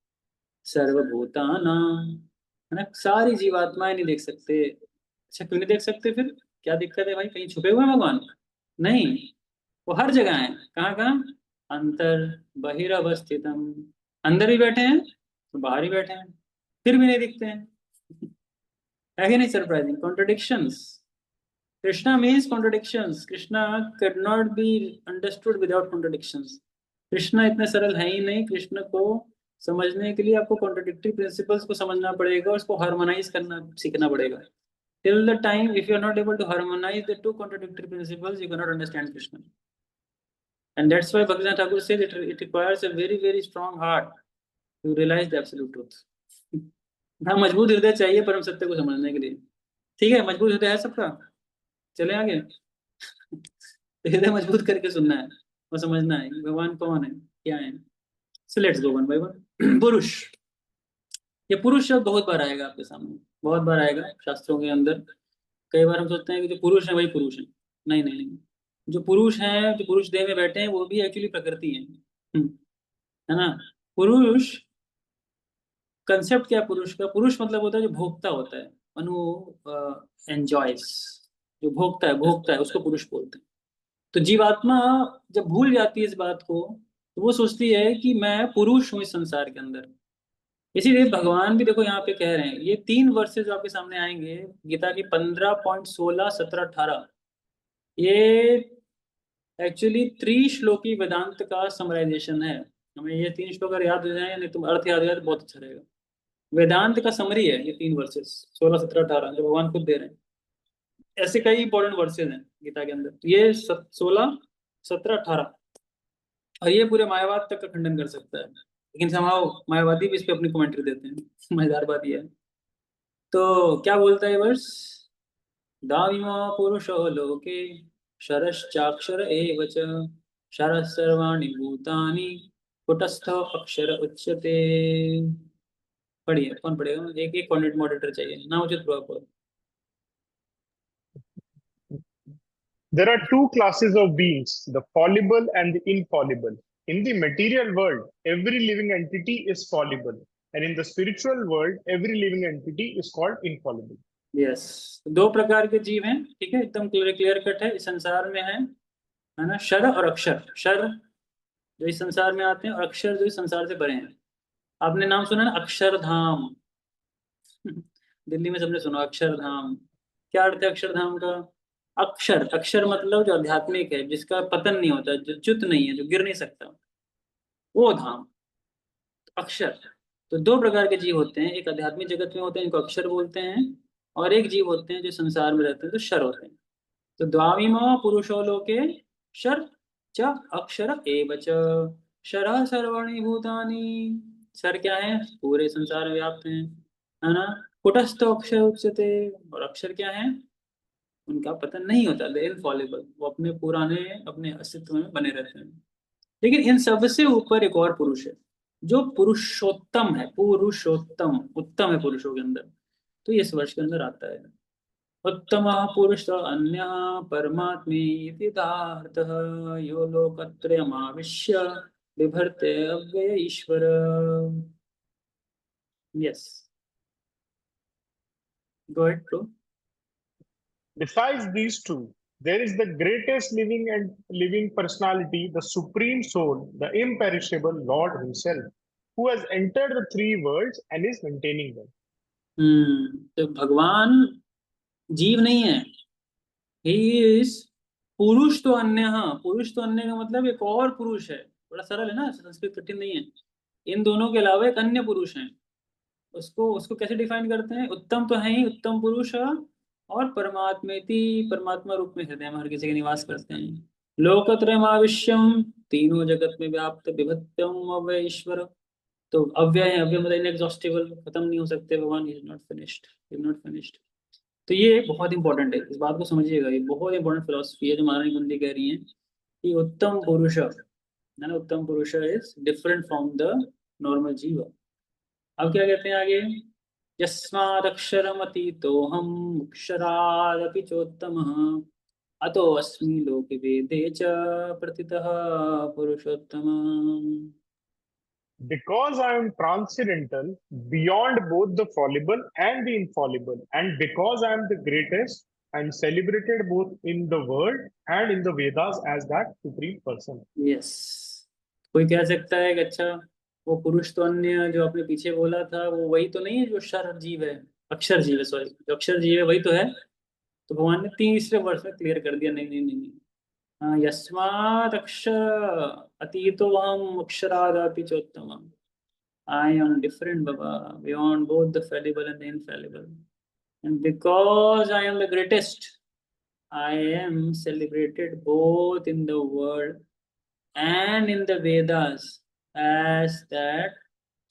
सर्वभूतानां, है ना, सारी जीवात्माएं नहीं देख सकते। अच्छा क्यों नहीं देख सकते फिर? क्या दिक्कत है भाई, कहीं छुपे हुए हैं भगवान? नहीं, वो हर जगह है। कहाँ कहाँ? अंतर बहिरवस्थितम, अंदर भी बैठे हैं तो बाहर ही बैठे हैं, फिर भी नहीं दिखते हैं। है कि नहीं surprising contradictions? Krishna means contradictions, Krishna can not be understood without contradictions. Krishna इतने सरल है ही नहीं, कृष्ण को समझने के लिए आपको कॉन्ट्रडिक्टरी प्रिंसिपल्स को समझना पड़ेगा और उसको हार्मोनाइज करना सीखना पड़ेगा। Till the time if you are not able to harmonize the two contradictory principles, you cannot understand Krishna. And that's why Bhaktivinoda Thakur says it requires a very very strong heart to realize the absolute truth. हाँ, मजबूत हृदय चाहिए परम सत्य को समझने के लिए। ठीक है, मजबूत हृदय है सबका? चले आगे। तो हृदय मजबूत करके सुनना है और समझना है कि भगवान कौन है, क्या है। So let's go one by one. पुरुष, ये पुरुष शब्द बहुत बार आएगा आपके सामने, बहुत बार आएगा शास्त्रों के अंदर। कई बार हम सोचते हैं कि जो पुरुष है वही पुरुष है। नहीं नहीं नहीं, जो पुरुष है, जो पुरुष देह में बैठे हैं वो भी एक्चुअली प्रकृति है। है ना? पुरुष, कंसेप्ट क्या है पुरुष का? पुरुष मतलब होता है जो भोगता होता है, अनु एंजॉयस, जो भोगता है, भोगता है उसको पुरुष बोलते हैं। तो जीवात्मा जब भूल जाती है इस बात को, तो वो सोचती है कि मैं पुरुष हूँ इस संसार के अंदर। इसीलिए भगवान भी देखो यहाँ पे कह रहे हैं, ये तीन वर्सेज आपके सामने आएंगे गीता की 15.16 17 18। ये एक्चुअली त्रिश्लोकी वेदांत का समराइजेशन है। हमें ये तीन श्लोक अगर याद हो जाए, नहीं तो अर्थ याद हो जाए तो बहुत अच्छा रहेगा। वेदांत का समरी है ये तीन वर्सेस, 16 17 18 जो भगवान खुद दे रहे हैं। ऐसे कई इंपॉर्टेंट वर्सेस हैं गीता के अंदर, तो ये 16 17 18, और ये पूरे मायावाद तक का खंडन कर सकता है। लेकिन समाओ मायावादी भी इस पे अपनी कमेंट्री देते हैं। मजेदार बात ये है। तो क्या बोलता है वर्ष? दाविमा पुरुषो लोके शरश्चाक्षर एव च, शरः सर्वाणि भूतानि कुटस्थ अक्षर उच्यते। पढ़िए, कौन पढ़ेगा? एक एक कॉन्टेंट मॉडरेटर चाहिए ना, उचित प्रभाव। There are two classes of beings, the fallible and the infallible. In the material world, every living entity is fallible, and in the spiritual world, every living entity is called infallible. Yes, दो प्रकार के जीव हैं, ठीक है, एकदम clear clear cut है इस संसार में है ना, शर और अक्षर। शर जो इस संसार में आते हैं और अक्षर जो इस संसार से परे हैं। आपने नाम सुना ना अक्षरधाम? दिल्ली में सबने सुना अक्षरधाम। क्या अर्थ है अक्षरधाम का? अक्षर, अक्षर मतलब जो आध्यात्मिक है, जिसका पतन नहीं होता, जो च्युत नहीं है, जो गिर नहीं सकता, वो धाम, अक्षर। तो दो प्रकार के जीव होते हैं, एक आध्यात्मिक जगत में होते हैं इनको अक्षर बोलते हैं, और एक जीव होते हैं जो संसार में रहते हैं तो शर होते हैं। तो द्वाविमा पुरुषो लोके शर च अक्षर एव च, शरः सर्वाणि भूतानि, सर क्या है? पूरे संसार में व्याप्त है ना। कुटस्थ अक्षर उच्यते, और अक्षर क्या है? उनका पतन नहीं होता, दे इनफॉलेबल, वो अपने पुराने अपने अस्तित्व में बने रहते हैं। लेकिन इन सबसे ऊपर एक और पुरुष है जो पुरुषोत्तम है, पुरुषोत्तम, उत्तम है पुरुषों के अंदर। तो ये इस वर्ष के अंदर आता है। उत्तम पुरुष अन्य परमात्मे दार्थः, यो लोकत्रयमाविश्य बिभर्ते अव्यय ईश्वर। Yes, go ahead bro. Besides these two, there is the greatest living and living personality, the supreme soul, the imperishable Lord Himself. who has entered the three worlds and is maintaining them. तो भगवान जीव नहीं है, he is पुरुष तो अन्य। हाँ, पुरुष तो अन्य का मतलब एक और पुरुष है, बड़ा सरल है ना, संस्कृत कठिन नहीं है। इन दोनों के अलावा एक अन्य पुरुष है। उसको उसको कैसे डिफाइन करते हैं? उत्तम तो है ही, उत्तम पुरुष, और परमात्मेति, परमात्मा रूप में हृदय में हर किसी के निवास करते हैं। लोकत्रयमाविश्यम, तीनों जगत में व्याप्त विभक्तम अव्यय ईश्वर। तो अव्यय है, अव्यय मतलब इनएग्जॉस्टिबल, खत्म नहीं हो सकते भगवान, is not finished, is not finished. तो ये बहुत इंपॉर्टेंट है, इस बात को समझिएगा, ये बहुत इंपॉर्टेंट फिलोसफी है जो महारानी कुंती कह रही है कि उत्तम पुरुष है ना, उत्तम पुरुष is different from the normal जीव। अब क्या कहते हैं आगे? यस्मादक्षरमतीतोऽहम् अक्षरादपि चोत्तमः अतो अस्मि लोके वेदे च प्रतितः पुरुषोत्तमः। Because I am transcendental, beyond both the fallible and the infallible, and because I am the greatest, I am celebrated both in the world and in the Vedas as that supreme person. Yes, कोई कह सकता है कि अच्छा, वो पुरुष तो अन्य जो आपने पीछे बोला था वो वही तो नहीं है जो क्षर जीव है, अक्षर जीव है, सॉरी, जो अक्षर जीव है वही तो है। तो भगवान ने तीसरे वर्ष में क्लियर कर दिया, नहीं नहीं नहीं नहीं, हाँ, यस्मात् अक्षर अतीतो हम अक्षरादपि चोत्तमम्। I am different, Baba, beyond both the fallible and the infallible. And because I am the greatest, I am celebrated both in the world and in the Vedas as that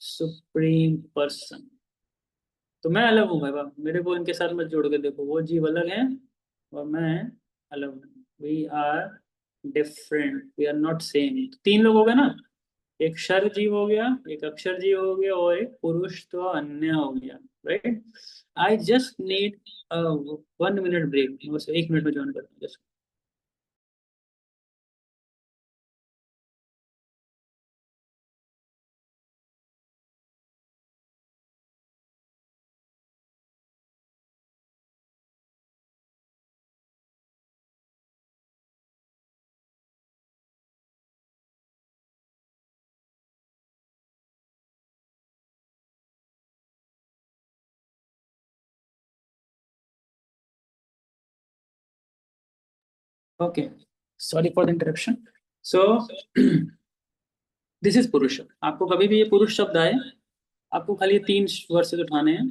supreme person. तो मैं अलग हूँ बाबा, मेरे को इनके साथ मत जोड़ के देखो, वो जीव अलग हैं और मैं अलग हूँ। We are different, we are not same. तीन लोग हो गए ना, एक क्षर जीव हो गया, एक अक्षर जीव हो गया, और एक पुरुष तो अन्य हो गया, right. I just need 1 minute break, बस 1 मिनट में ज्वाइन करता हूँ just. Okay, sorry for the interruption. So this is purush. आपको कभी भी ये पुरुष शब्द आए, आपको खाली ये 3 वर्सेस उठाने हैं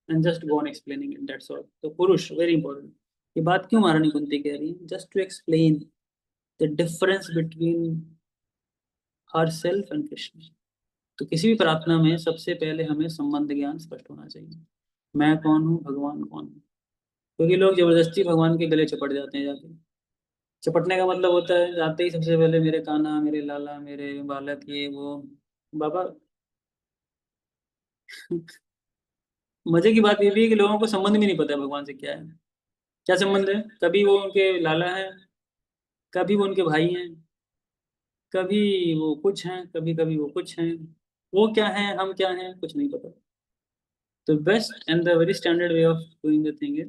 and just go on explaining it, that's all. तो पुरुष वेरी इंपॉर्टेंट। ये बात क्यों महारानी कुंती कह रही है? Just to explain the difference between herself and Krishna. तो किसी भी प्रार्थना में सबसे पहले हमें संबंध ज्ञान स्पष्ट होना चाहिए। मैं कौन हूँ, भगवान कौन है। क्योंकि लोग जबरदस्ती भगवान के गले चपट जाते हैं जाके। चपटने का मतलब होता है जाते ही सबसे पहले मेरे कान्हा, मेरे लाला, मेरे बालक, ये वो। बाबा मजे की बात ये भी है कि लोगों को संबंध भी नहीं पता है भगवान से क्या है। क्या संबंध है? कभी वो उनके लाला हैं, कभी वो उनके भाई हैं, कभी वो कुछ हैं, कभी कभी वो कुछ हैं। वो क्या है, हम क्या हैं, कुछ नहीं पता। The best and the very standard way of doing the thing is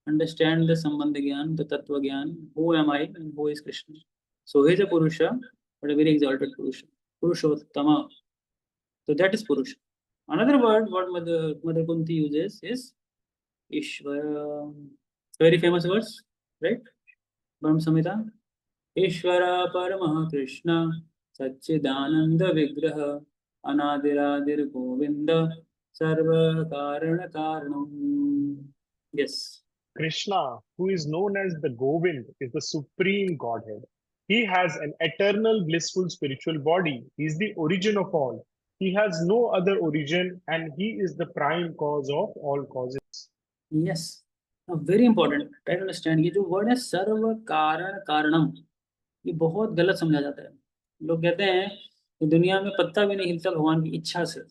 understand the Sambandha Gyan, the Tattva Gyan. Who am I and who is Krishna? So he is a Purusha, but a very exalted Purusha. Purushottama. So that is Purusha. Another word what Mother Kunti uses is Ishvara. Very famous words, right? Brahma Samhita. Ishvara Paramaha Krishna Satchidananda Vigraha Anadiradir Govinda Sarva Karana Karanam. Yes. Krishna, who is known as the Govind, is the supreme Godhead. He has an eternal, blissful spiritual body. He is the origin of all. He has no other origin, and he is the prime cause of all causes. Yes. Now, very important. Try to understand. ये जो word है सर्व कारण कारणम, ये बहुत गलत समझा जाता है। लोग कहते हैं कि दुनिया में पत्ता भी नहीं हिलता भगवान की इच्छा से,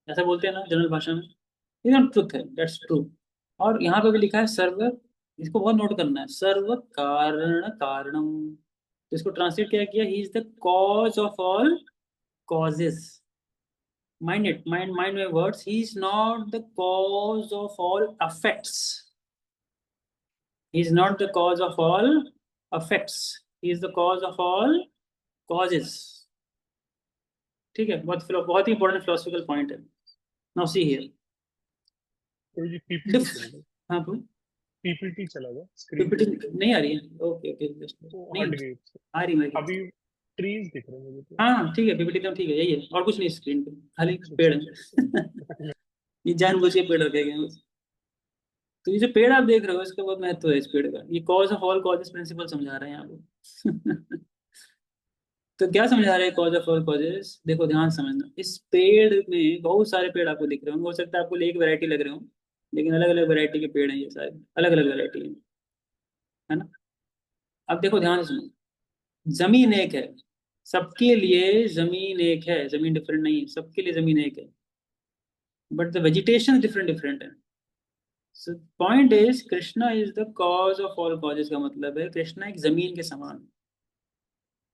ऐसा बोलते हैं ना जनरल भाषा में। ये नॉट ट्रुथ है, दैट्स ट्रू। और यहाँ पे भी लिखा है सर्व, इसको बहुत नोट करना है, सर्व कारण कारणम। तो इसको ट्रांसलेट क्या किया? He is the cause of all causes. Mind it, mind my words. He is not the cause of all effects. He is not the cause of all effects. He is the cause of all causes. ठीक है, बहुत ही important philosophical point है। Now see here तो ये PPT चल रहा है, हाँ बोल। पीपीटी चला गया, स्क्रीन पीपीटी पीपीटी नहीं आ रही है, ओके ओके वो नहीं हट गई उससे। आ रही मेरी। अभी ट्रीज दिख रहे हैं मुझे तो। हाँ हाँ, ठीक है, पीपीटी तो ठीक है, यही है, और कुछ नहीं स्क्रीन पे, खाली अच्छा पेड़ अच्छा है। अच्छा। ये जानबूझ के पेड़ रखे गए हैं बस। तो ये जो पेड़ आप देख रहे हो इसका बहुत महत्व है इस पेड़ का, ये cause of all causes principle समझा रहे हैं यहाँ पे। तो क्या समझा रहे हैं कॉज ऑफ ऑल कॉजेस, देखो ध्यान से समझना, इस पेड़ में बहुत सारे पेड़ आपको दिख रहे होंगे, हो सकता है आपको एक वैरायटी लग रहे हो, लेकिन अलग अलग वैरायटी के पेड़ हैं ये सारे, अलग अलग वैरायटी है ना। अब देखो ध्यान से सुनो, जमीन एक है, सबके लिए जमीन एक है, जमीन डिफरेंट नहीं है, सबके लिए जमीन एक है, but the vegetation different different है। So point is Krishna is the cause of all causes, का मतलब है कृष्णा एक जमीन के समान है,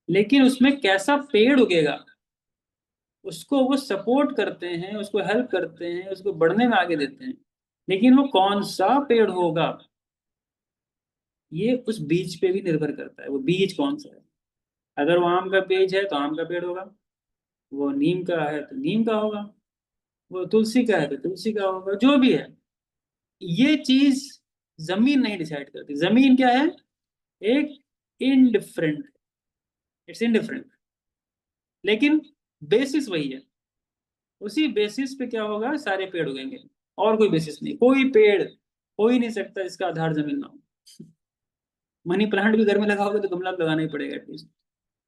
लेकिन उसमें कैसा पेड़ उगेगा उसको वो सपोर्ट करते हैं, उसको हेल्प करते हैं, उसको बढ़ने में आगे देते हैं, लेकिन वो कौन सा पेड़ होगा ये उस बीज पे भी निर्भर करता है, वो बीज कौन सा है। अगर वो आम का बीज है तो आम का पेड़ होगा, वो नीम का है तो नीम का होगा, वो तुलसी का है तो तुलसी का होगा, जो भी है। ये चीज जमीन नहीं डिसाइड करती, जमीन क्या है, एक इनडिफरेंट, इट्स इनडिफरेंट, लेकिन बेसिस वही है, उसी बेसिस पे क्या होगा सारे पेड़ उगेंगे, और कोई बेसिस नहीं, कोई पेड़ हो ही नहीं सकता जिसका आधार जमीन ना हो। मनी प्लांट भी घर में लगाओगे तो गमला लगाना ही पड़ेगा एटलीस्ट,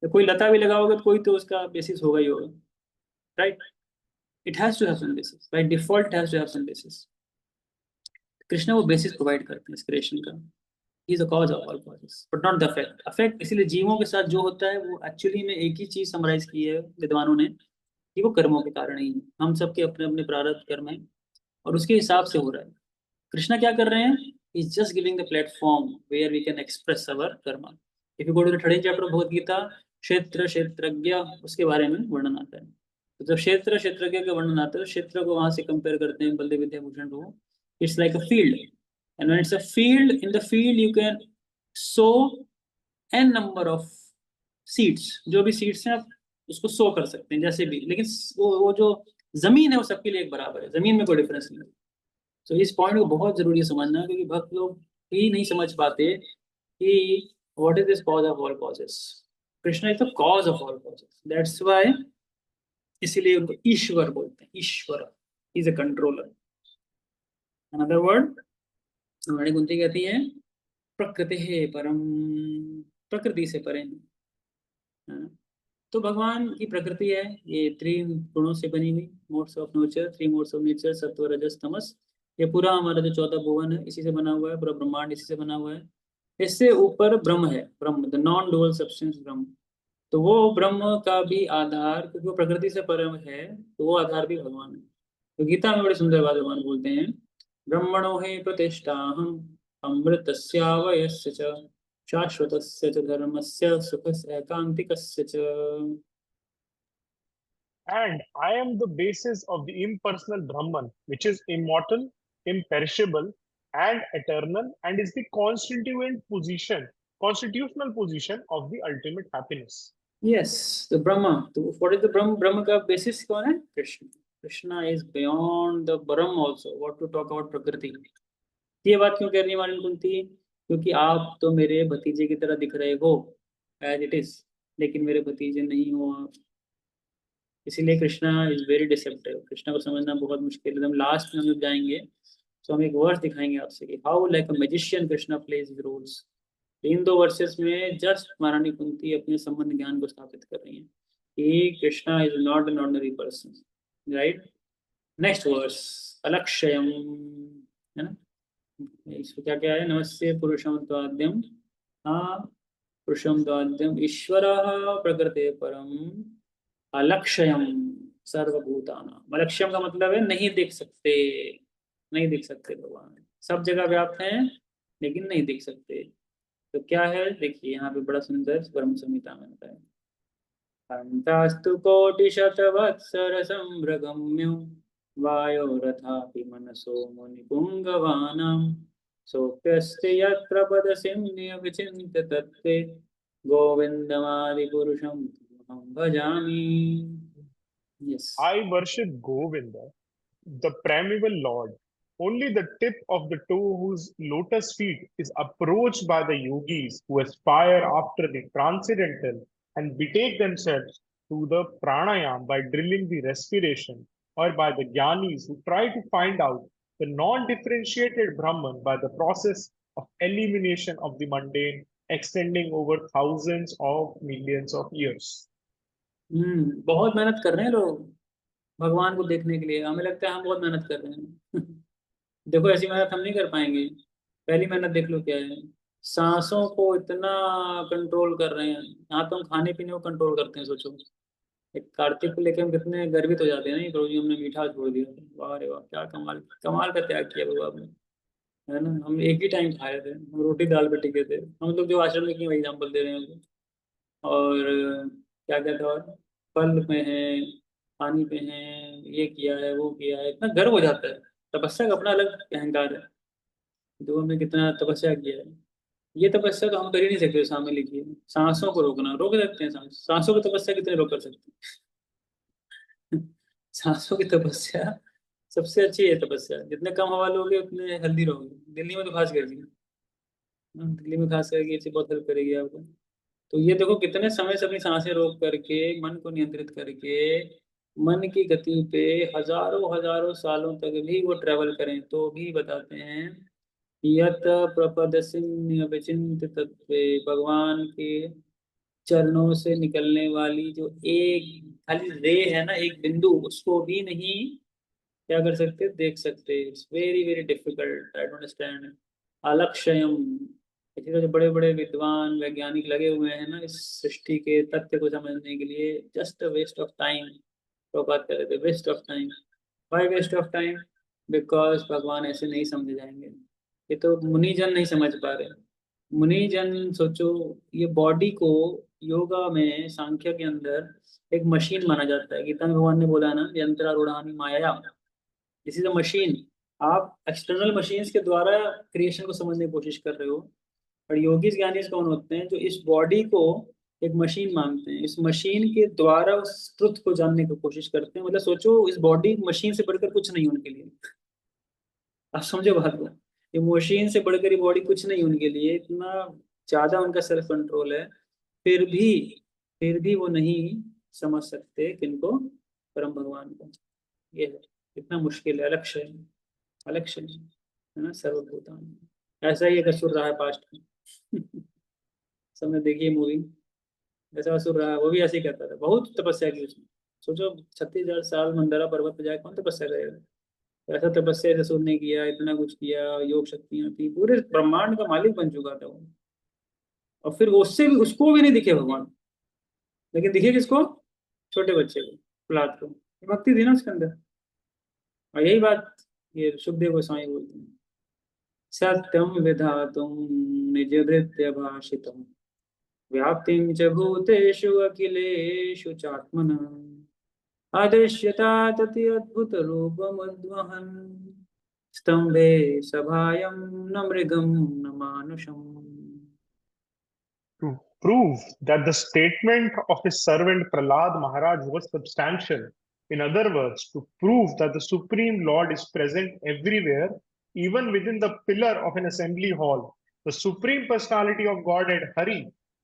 या कोई लता भी लगाओगे तो कोई तो उसका बेसिस होगा ही होगा, right. It has to have some basis, by default has to have some basis. Krishna वो बेसिस प्रोवाइड करते हैं इस क्रिएशन का, is a cause of all causes but not the effect. Effect इसीलिए जीवों के साथ जो होता है वो एक्चुअली में एक ही चीज समराइज की है विद्वानों ने, कि वो कर्मों के कारण ही है, हम सबके अपने अपने प्रारब्ध कर्म है और उसके हिसाब से हो रहा है। कृष्णा क्या कर रहे हैं, is just giving the platform where we can express our karma. If you go to the 13th chapter of Bhagavad Gita, क्षेत्र क्षेत्रज्ञ उसके बारे में वर्णन आता है। तो जब क्षेत्र क्षेत्रज्ञ का वर्णन आता है तो क्षेत्र को वहां से कंपेयर करते हैं बलदेव विद्याभूषण को, it's like a field, and when it's a field, in the field you can sow an number of seeds, जो भी सीड्स हैं आप उसको सो कर सकते हैं जैसे भी, लेकिन वो जो जमीन है वो सबके लिए एक बराबर है, जमीन में कोई डिफरेंस नहीं है। तो इस पॉइंट को बहुत जरूरी है समझना, क्योंकि भक्त लोग ही नहीं समझ पाते कि what is this cause of all causes. Krishna is the cause of all causes, that's why, इसीलिए उनको ईश्वर बोलते हैं, Ishwar is a controller. Another word हमारी कुंती कहती है प्रकृति है परम, प्रकृति से परे है ना? तो भगवान की प्रकृति है, ये 3 गुणों से बनी हुई, modes of nature, 3 modes of nature, सत्व रजस तमस। ये पूरा हमारा जो 14 भुवन है इसी से बना हुआ है, पूरा ब्रह्मांड इसी से बना हुआ है। इससे ऊपर ब्रह्म है, ब्रह्म द नॉन डुअल सब्सटेंस ब्रह्म। तो वो ब्रह्म का भी आधार, क्योंकि वो प्रकृति से परम है तो वो आधार भी भगवान है। तो गीता में बड़ी सुंदर बात भगवान बोलते हैं, ब्रह्मणो हि प्रतिष्ठाहम अमृतस्यावयस्य च शाश्वतस्य च धर्मस्य सुखस्य एकांतिकस्य च। And I am the basis of the impersonal Brahman, which is immortal, imperishable, and eternal, and is the constitutional position of the ultimate happiness. Yes, the Brahma, तो व्हाट इज द ब्रह्म, ब्रह्म का बेसिस कौन है, Krishna. Krishna is beyond the Brahman also, what to talk about Prakriti. ये बात क्यों कह रही है मालिनी कुंती, क्योंकि आप तो मेरे भतीजे की तरह दिख रहे हो एज इट इज, लेकिन मेरे भतीजे नहीं हो आप, इसीलिए Krishna is very deceptive. Krishna को समझना बहुत मुश्किल है। हम लास्ट में हम जब जाएंगे तो हम एक वर्स दिखाएंगे आपसे कि how like a magician Krishna plays his roles. इन 2 वर्सेस में जस्ट महारानी कुंती अपने संबंध ज्ञान को स्थापित कर रही है कि Krishna is not an ordinary person, right. Next verse, अलक्षयम, है ना, इसको क्या क्या है, नमस्ते पुरुषम त्वाद्यम, हाँ, पुरुषम त्वाद्यम ईश्वर प्रकृते परम अलक्षयम सर्वभूतानाम। अलक्षयम का मतलब है नहीं देख सकते, नहीं देख सकते भगवान, सब जगह व्याप्त हैं लेकिन नहीं देख सकते। तो क्या है देखिए यहाँ पे बड़ा सुंदर ब्रह्म संहिता में होता है, अन्तास्तु कोटिशतवत्सर संभ्रगम्यो वायोरथापि मनसो मुनिपुङ्गवानां सोऽप्यस्ति यत्र पदसिंह्यविचिन्त्य तत्ते गोविन्दमादिपुरुषं अहं भजामि। Yes. I worship Govinda, the primeval Lord. Only the tip of the toe whose lotus feet is approached by the yogis who aspire after the transcendental and betake themselves to the pranayam by drilling the respiration, or by the jnanis who try to find out the non-differentiated Brahman by the process of elimination of the mundane extending over thousands of millions of years. बहुत मेहनत कर रहे हैं लोग भगवान को देखने के लिए। हमें लगता है हम बहुत मेहनत कर रहे हैं। देखो ऐसी मेहनत हम नहीं कर पाएंगे। पहली मेहनत देख लो क्या है। सांसों को इतना कंट्रोल कर रहे हैं। यहाँ तो हम खाने पीने को कंट्रोल करते हैं, सोचो। एक कार्तिक को लेकर हम कितने गर्वित हो जाते हैं, नहीं प्रभु जी हमने मीठा छोड़ दिया। वाह रे वाह, क्या कमाल कमाल का त्याग किया बाबा आपने, है ना। हम एक ही टाइम खाए थे, हम रोटी दाल पे टिके थे। हम लोग जो आश्रम में किए वही एग्जाम्पल दे रहे हैं। और क्या क्या था, और फल में है, पानी पे है, ये किया है वो किया है, इतना गर्व हो जाता है। तपस्या का अपना अलग अहंकार है। जो हमने कितना तपस्या किया है। ये तपस्या तो हम कर ही नहीं सकते, सामने लिखिए। सांसों को रोकना रोक सकते हैं, सांसों की तपस्या कितने लोग कर सकते हैं। सांसों की तपस्या सबसे अच्छी है तपस्या। जितने कम हवा लोगे उतने हेल्दी रहोगे। दिल्ली में तो खास करके, दिल्ली में खास करके ये चीज बहुत हेल्प करेगी आपको। तो ये देखो कितने समय से अपनी सांसें रोक करके, मन को नियंत्रित करके, मन की गति पे हजारों हजारों सालों तक भी वो ट्रेवल करें तो भी बताते हैं यत प्रपदसिन विचिंत तत्वे, भगवान के चरणों से निकलने वाली जो एक खाली रे है ना, एक बिंदु, उसको भी नहीं क्या कर सकते, देख सकते। It's very very difficult, I don't understand. अलक्षयम, इसी तरह जो बड़े बड़े विद्वान वैज्ञानिक लगे हुए हैं ना इस सृष्टि के तथ्य को समझने के लिए, just a waste of time. तो बात कर रहे थे waste of time. Why waste of time? Because भगवान ऐसे नहीं समझे जाएंगे। ये तो मुनिजन नहीं समझ पा रहे। मुनिजन सोचो, ये बॉडी को योगा में, सांख्य के अंदर एक मशीन माना जाता है। गीता में भगवान ने बोला ना, यंत्रारूढ़ानि माया, दिस इज अ मशीन। आप एक्सटर्नल मशीन्स के द्वारा क्रिएशन को समझने की कोशिश कर रहे हो। और योगी ज्ञानी कौन होते हैं? जो इस बॉडी को एक मशीन मानते हैं, इस मशीन के द्वारा उस ट्रुथ को जानने की कोशिश करते हैं। मतलब सोचो, इस बॉडी मशीन से बढ़कर कुछ नहीं उनके लिए। आप समझो बात को। ये मशीन से बढ़कर ये बॉडी कुछ नहीं उनके लिए, इतना ज्यादा उनका सेल्फ कंट्रोल है। फिर भी फिर भी वो नहीं समझ सकते किनको? परम भगवान को। ये है, कितना मुश्किल है। अलक्ष्य है, अलक्ष्य है ना, सर्वभूतान। ऐसा ही एक असुर रहा है पास्ट में। सबने देखी है मूवी। ऐसा असुर रहा है, वो भी ऐसे ही करता था, बहुत तपस्या की उसने। सोचो 36,000 साल मंदरा पर्वत पर जाए, कौन तपस्या करेगा? ऐसा तपस्या इस असुर ने किया, इतना कुछ किया, योग शक्तियां थी, पूरे ब्रह्मांड का मालिक बन चुका था वो। और फिर वो उससे भी, उसको भी नहीं दिखे भगवान, लेकिन दिखे किसको? छोटे बच्चे को, प्रहलाद को। भक्ति थी ना उसके अंदर। और यही बात ये सुखदेव गोस्वामी बोलते हैं, सत्यम विधातुम निज भृत्य भाषितम, व्याप्तिं च भूतेषु अखिलेषु चात्मनः, अदृश्यता तति अद्भुत रूपमुद्वहन्, स्तंभे सभायं न मृगं न मानुषम्। To prove that the statement of his servant Prahlad Maharaj was substantial. In other words, to prove that the Supreme Lord is present everywhere, even within the pillar of an assembly hall, the Supreme Personality of Godhead, Hari,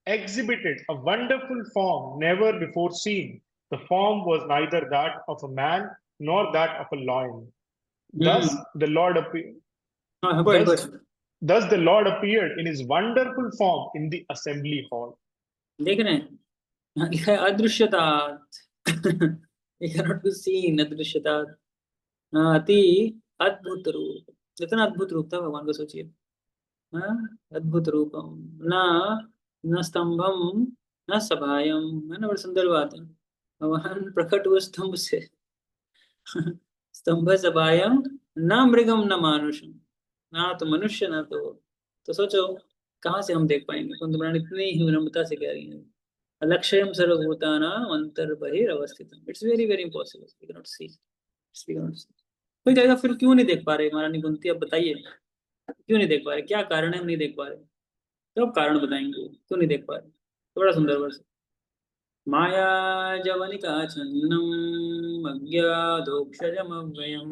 exhibited a wonderful form never before seen. The form was neither that of a man nor that of a lion. Thus hmm. the Lord appeared. हाँ हाँ, Thus, कोई thus the Lord appeared in his wonderful form in the assembly hall. देख रहे हैं। यहाँ लिखा है अदृश्यता। ये cannot be seen, अदृश्यता। हाँ, अति अद्भुत रूप। इतना अद्भुत रूप था भगवान का, सोचिए। हाँ, अद्भुत रूपम, न न स्तंभम न सभायम, है ना। बड़ी सुंदर बात है। भगवान प्रकट हुए स्तंभ से। स्तंभ सभायम, न मृगम न मानुषम, ना तो मनुष्य ना तो सोचो कहाँ से हम देख पाएंगे? कुंत पुराण इतनी ही विनम्रता से कह रही है, अलक्षयम सर्वभूतानाम अंतर्बहिरवस्थितम, it's very very impossible, we can not see, we can not see. कोई कहेगा फिर क्यों नहीं देख पा रहे महारानी कुंती? अब बताइए क्यों नहीं देख पा रहे, क्या कारण है हम नहीं देख पा रहे? तो अब कारण बताएंगे क्यों नहीं देख पा रहे। तो बड़ा सुंदर वर्ष। माया जवनिका छन्नम अज्ञाधोक्षजमव्ययम्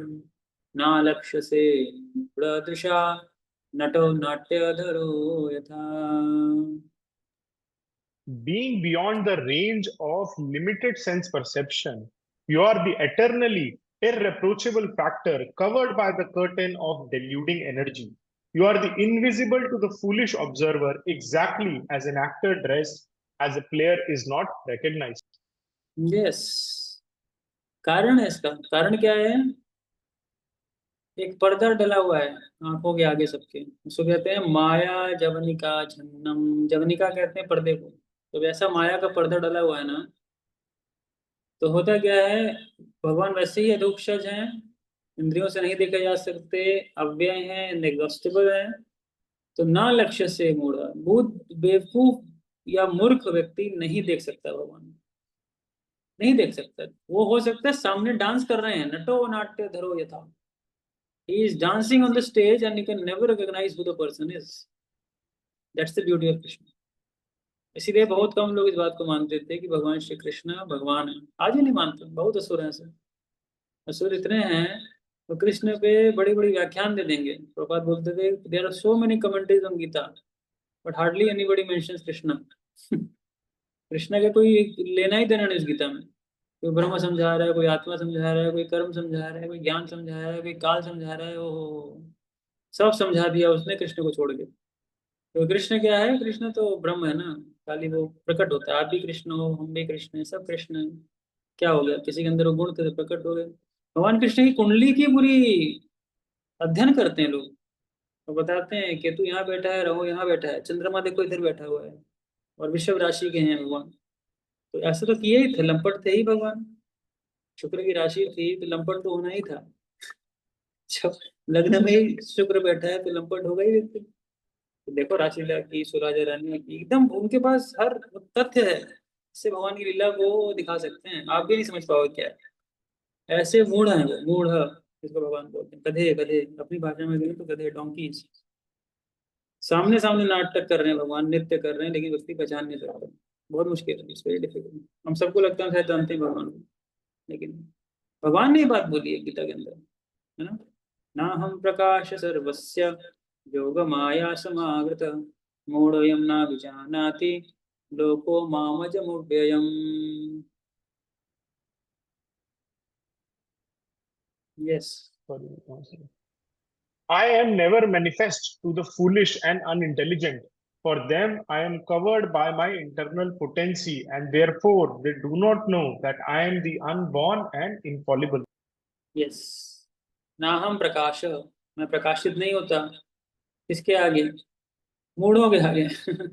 नालक्ष्यसे मूढदृशा नटो नाट्यधरो यथा। Being beyond the range of limited sense perception, you are the eternally irreproachable factor covered by the curtain of deluding energy. You are the invisible to the foolish observer, exactly as an actor dressed as a player is not recognized. Yes, कारण है इसका, कारण क्या है? एक पर्दा डला हुआ है आंखों के आगे सबके, उसको कहते हैं माया जवनिका छन्नम। जवनिका कहते हैं पर्दे को। तो वैसा माया का पर्दा डला हुआ है ना, तो होता क्या है, भगवान वैसे ही अधोक्षज हैं, इंद्रियों से नहीं देखे जा सकते, अव्यय हैं, नेगोस्टिबल हैं। तो ना लक्ष्य से मूढ़ा, बुद्ध बेवकूफ या मूर्ख व्यक्ति नहीं देख सकता भगवान, नहीं देख सकता। वो हो सकता है सामने डांस कर रहे हैं, नटो नाट्य धरो यथा, he is dancing on the stage and you can never recognize who the person is. That's the beauty of Krishna. इसीलिए बहुत कम लोग इस बात को मानते थे कि भगवान श्री कृष्ण भगवान है। आज ही नहीं मानते, बहुत असुर हैं ऐसे। असुर इतने हैं तो कृष्ण पे बड़ी बड़ी व्याख्यान दे देंगे। प्रभुपाद बोलते थे there are so many commentaries on Gita but hardly anybody mentions Krishna. Krishna का कोई लेना ही देना नहीं उस गीता में। कोई ब्रह्म समझा रहा है, कोई आत्मा समझा रहा है, कोई कर्म समझा रहा है, कोई ज्ञान समझा रहा है, कोई काल समझा रहा है। ओ सब समझा दिया उसने कृष्ण को छोड़ के। तो कृष्ण क्या है? कृष्ण तो ब्रह्म है ना, खाली वो प्रकट होता है। आप भी कृष्ण हो, हम भी कृष्ण है, सब कृष्ण है। क्या हो गया? किसी के अंदर वो गुण थे तो प्रकट हो गए। भगवान कृष्ण की कुंडली की पूरी अध्ययन करते हैं लोग, तो बताते हैं केतु यहाँ बैठा है, राहु यहाँ बैठा है, चंद्रमा देखो इधर बैठा हुआ है, और विषव राशि के हैं भगवान। तो ऐसे तो किए ही थे, लंपट थे ही भगवान। शुक्र की राशि थी तो लंपट तो होना ही था। जब लग्न में ही शुक्र बैठा है तो लंपट होगा ही व्यक्ति। तो देखो राशिला की, सुराजा रानी की, एकदम उनके पास हर तथ्य है, इससे भगवान की लीला को दिखा सकते हैं। आप भी नहीं समझ पाओगे क्या है। ऐसे मूढ़ हैं वो, मूढ़ जिसको भगवान बोलते हैं, गधे गधे, अपनी भाषा में गए तो गधे, डोंकीज। सामने सामने नाटक कर रहे हैं भगवान, नृत्य कर रहे हैं, लेकिन व्यक्ति पहचान नहीं सकता। बहुत मुश्किल है, इट्स वेरी डिफिकल्ट। हम सबको लगता है शायद जानते हैं भगवान को, लेकिन भगवान ने ये बात बोली है गीता के अंदर, है ना। ना हम प्रकाश सर्वस्य योग माया समावृत मूढ़ोऽयं न विजानाति लोको मामजमव्ययम्। Yes. Sorry, one second. I am never manifest to the foolish and unintelligent. For them, I am covered by my internal potency, and therefore they do not know that I am the unborn and infallible. Yes, ना हम प्रकाश, मैं प्रकाशित नहीं होता। किसके आगे? मूढ़ों के आगे।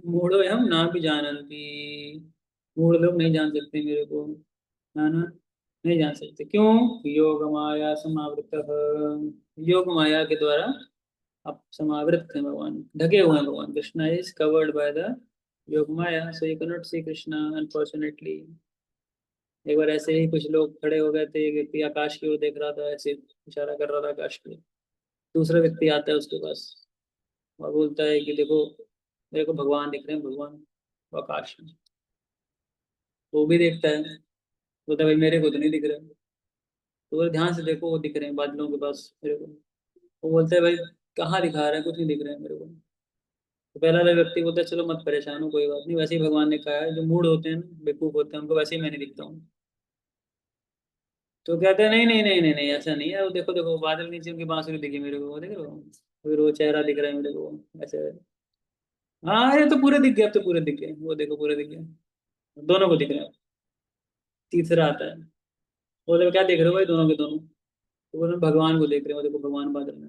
मूढ़ो हम ना भी जानती, मूढ़ लोग नहीं जान सकते मेरे को, है ना। नहीं जान सकते, क्यों? योग माया समावृत, योग माया के द्वारा अब समावृत है भगवान, ढके हुए हैं भगवान। Krishna is covered by the Yogamaya, so you can not see Krishna unfortunately. एक बार ऐसे ही कुछ लोग खड़े हो गए थे, एक व्यक्ति आकाश की ओर देख रहा था, ऐसे इशारा कर रहा था आकाश की। दूसरा व्यक्ति आता है उसके पास और बोलता है कि देखो, मेरे को भगवान दिख रहे हैं, भगवान वो आकाश में। वो भी देखता है, बोलता है भाई मेरे को तो नहीं दिख रहा। तो वो ध्यान से देखो, वो दिख रहे हैं बादलों के पास मेरे को। वो बोलता है भाई कहाँ दिखा रहा है, कुछ नहीं दिख रहा है मेरे को। तो पहला वाला व्यक्ति बोलता है चलो मत परेशान हो, कोई बात नहीं, वैसे ही भगवान ने कहा है, जो मूड होते हैं ना, बेवकूफ होते हैं, उनको वैसे ही मैं नहीं दिखता हूँ। तो कहते हैं नहीं नहीं नहीं नहीं नहीं, ऐसा नहीं है, वो देखो देखो बादल नीचे उनकी बांसुरी दिखी मेरे को, वो देख रहे हो, फिर वो चेहरा दिख रहा है मेरे को ऐसे। हाँ ये तो पूरे दिख गए, अब तो पूरे दिख गए, वो देखो पूरे दिख गए, दोनों को दिख रहे हैं। तीसरा आता है, बोले क्या देख रहे हो भाई, दोनों के दोनों। तो बोले भगवान को देख रहे हो, देखो भगवान बादल में।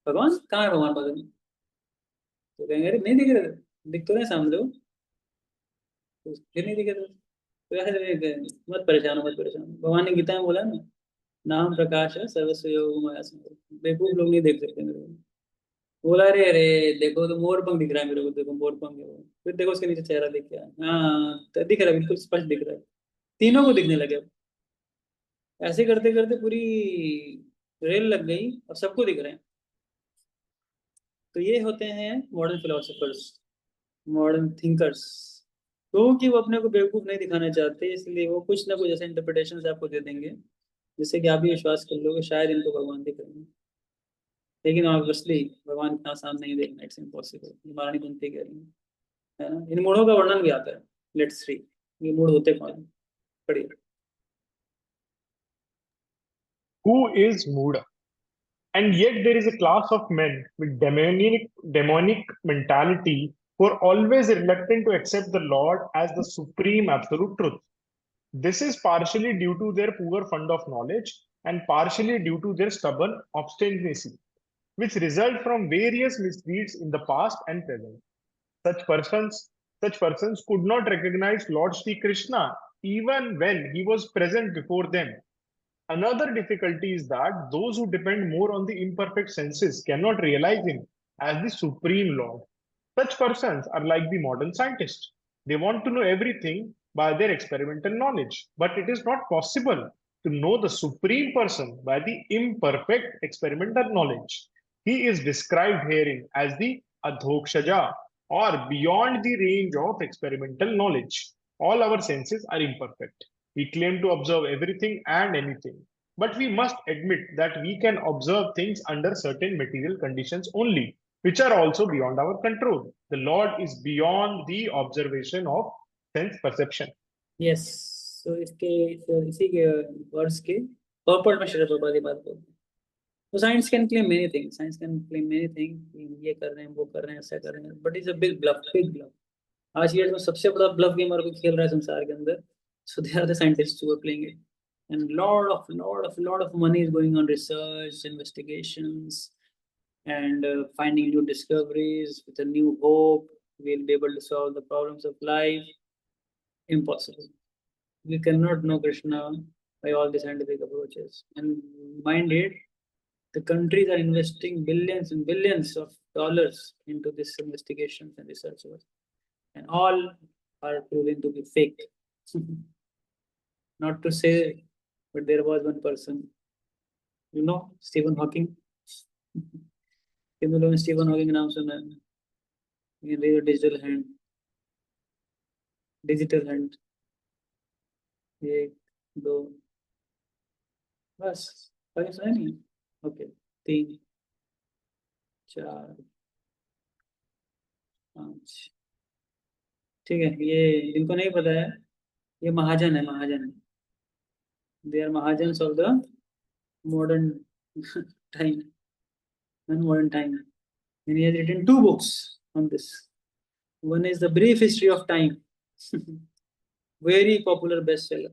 भगवान कहाँ है? भगवान बादल में। तो कहेंगे अरे नहीं दिख रहे, दिख तो रहे सामने हो। तो फिर नहीं दिखे तो ऐसे मत परेशान हो, मत परेशान हो। भगवान ने गीता में बोला ना, नाम प्रकाश है सर्वस्व योग माया संग। बेवकूफ लोग नहीं देख सकते मेरे को। बोला अरे अरे देखो तो मोर पंख दिख रहा है मेरे को, देखो मोर पंख है वो। फिर देखो उसके नीचे चेहरा दिख गया, हाँ तो दिख रहा है, बिल्कुल स्पष्ट दिख रहा है। तीनों को दिखने लगे अब। ऐसे करते करते पूरी रेल लग गई और सबको दिख रहे हैं। तो ये होते हैं मॉडर्न फिलोसफर्स, मॉडर्न थिंकर्स। क्योंकि वो अपने को बेवकूफ नहीं दिखाना चाहते, इसलिए वो कुछ ना कुछ ऐसे इंटरप्रिटेशन आपको दे देंगे जिससे कि आप भी विश्वास कर लोगे शायद इनको भगवान दिख रहे हैं। लेकिन ऑब्वियसली भगवान इतना आसान नहीं देखना, इट्स इम्पॉसिबल, महारानी बनती कह रही है ना। इन मूढ़ों का वर्णन भी आता है, लेट्स सी ये मूढ़ होते कौन हैं? पढ़िए। Who is Muda? And yet there is a class of men with demonic mentality who are always reluctant to accept the Lord as the supreme absolute truth. This is partially due to their poor fund of knowledge and partially due to their stubborn obstinacy, which result from various misdeeds in the past and present. Such persons, such persons could not recognize Lord Sri Krishna even when he was present before them. Another difficulty is that those who depend more on the imperfect senses cannot realize him as the supreme Lord. Such persons are like the modern scientists. They want to know everything by their experimental knowledge, but it is not possible to know the supreme person by the imperfect experimental knowledge. He is described herein as the Adhokshaja, or beyond the range of experimental knowledge. All our senses are imperfect. We claim to observe everything and anything, but we must admit that we can observe things under certain material conditions only, which are also beyond our control. The Lord is beyond the observation of sense perception. Yes, तो इसी के words के पर्पट में श्री प्रभुपाद ये बात बोलते हैं। तो science can claim many thing, science can claim many thing, ये कर रहे हैं, वो कर रहे हैं, ऐसा कर रहे हैं, but is a big bluff, big bluff. आज की डेट में सबसे बड़ा ब्लफ गेम और कोई खेल रहा है संसार के अंदर, so they are the scientists who are playing it, and lot of money is going on research, investigations, and finding new discoveries with a new hope we'll be able to solve the problems of life. Impossible. We cannot know Krishna by all the scientific approaches. And mind it, the countries are investing billions and billions of dollars into this investigations and research work, and all are proving to be fake. Not to say, but there was one person, you know, Stephen Hawking. किन लोगों ने Stephen Hawking के नाम सुना है? ये digital hand, एक दो, बस कहीं सुना नहीं। ओके, 3 4 5, ठीक है। ये जिनको नहीं पता है, ये महाजन है, महाजन। They are mahajans of the modern time, modern time, and he has written 2 books on this. One is The Brief History of Time, very popular bestseller.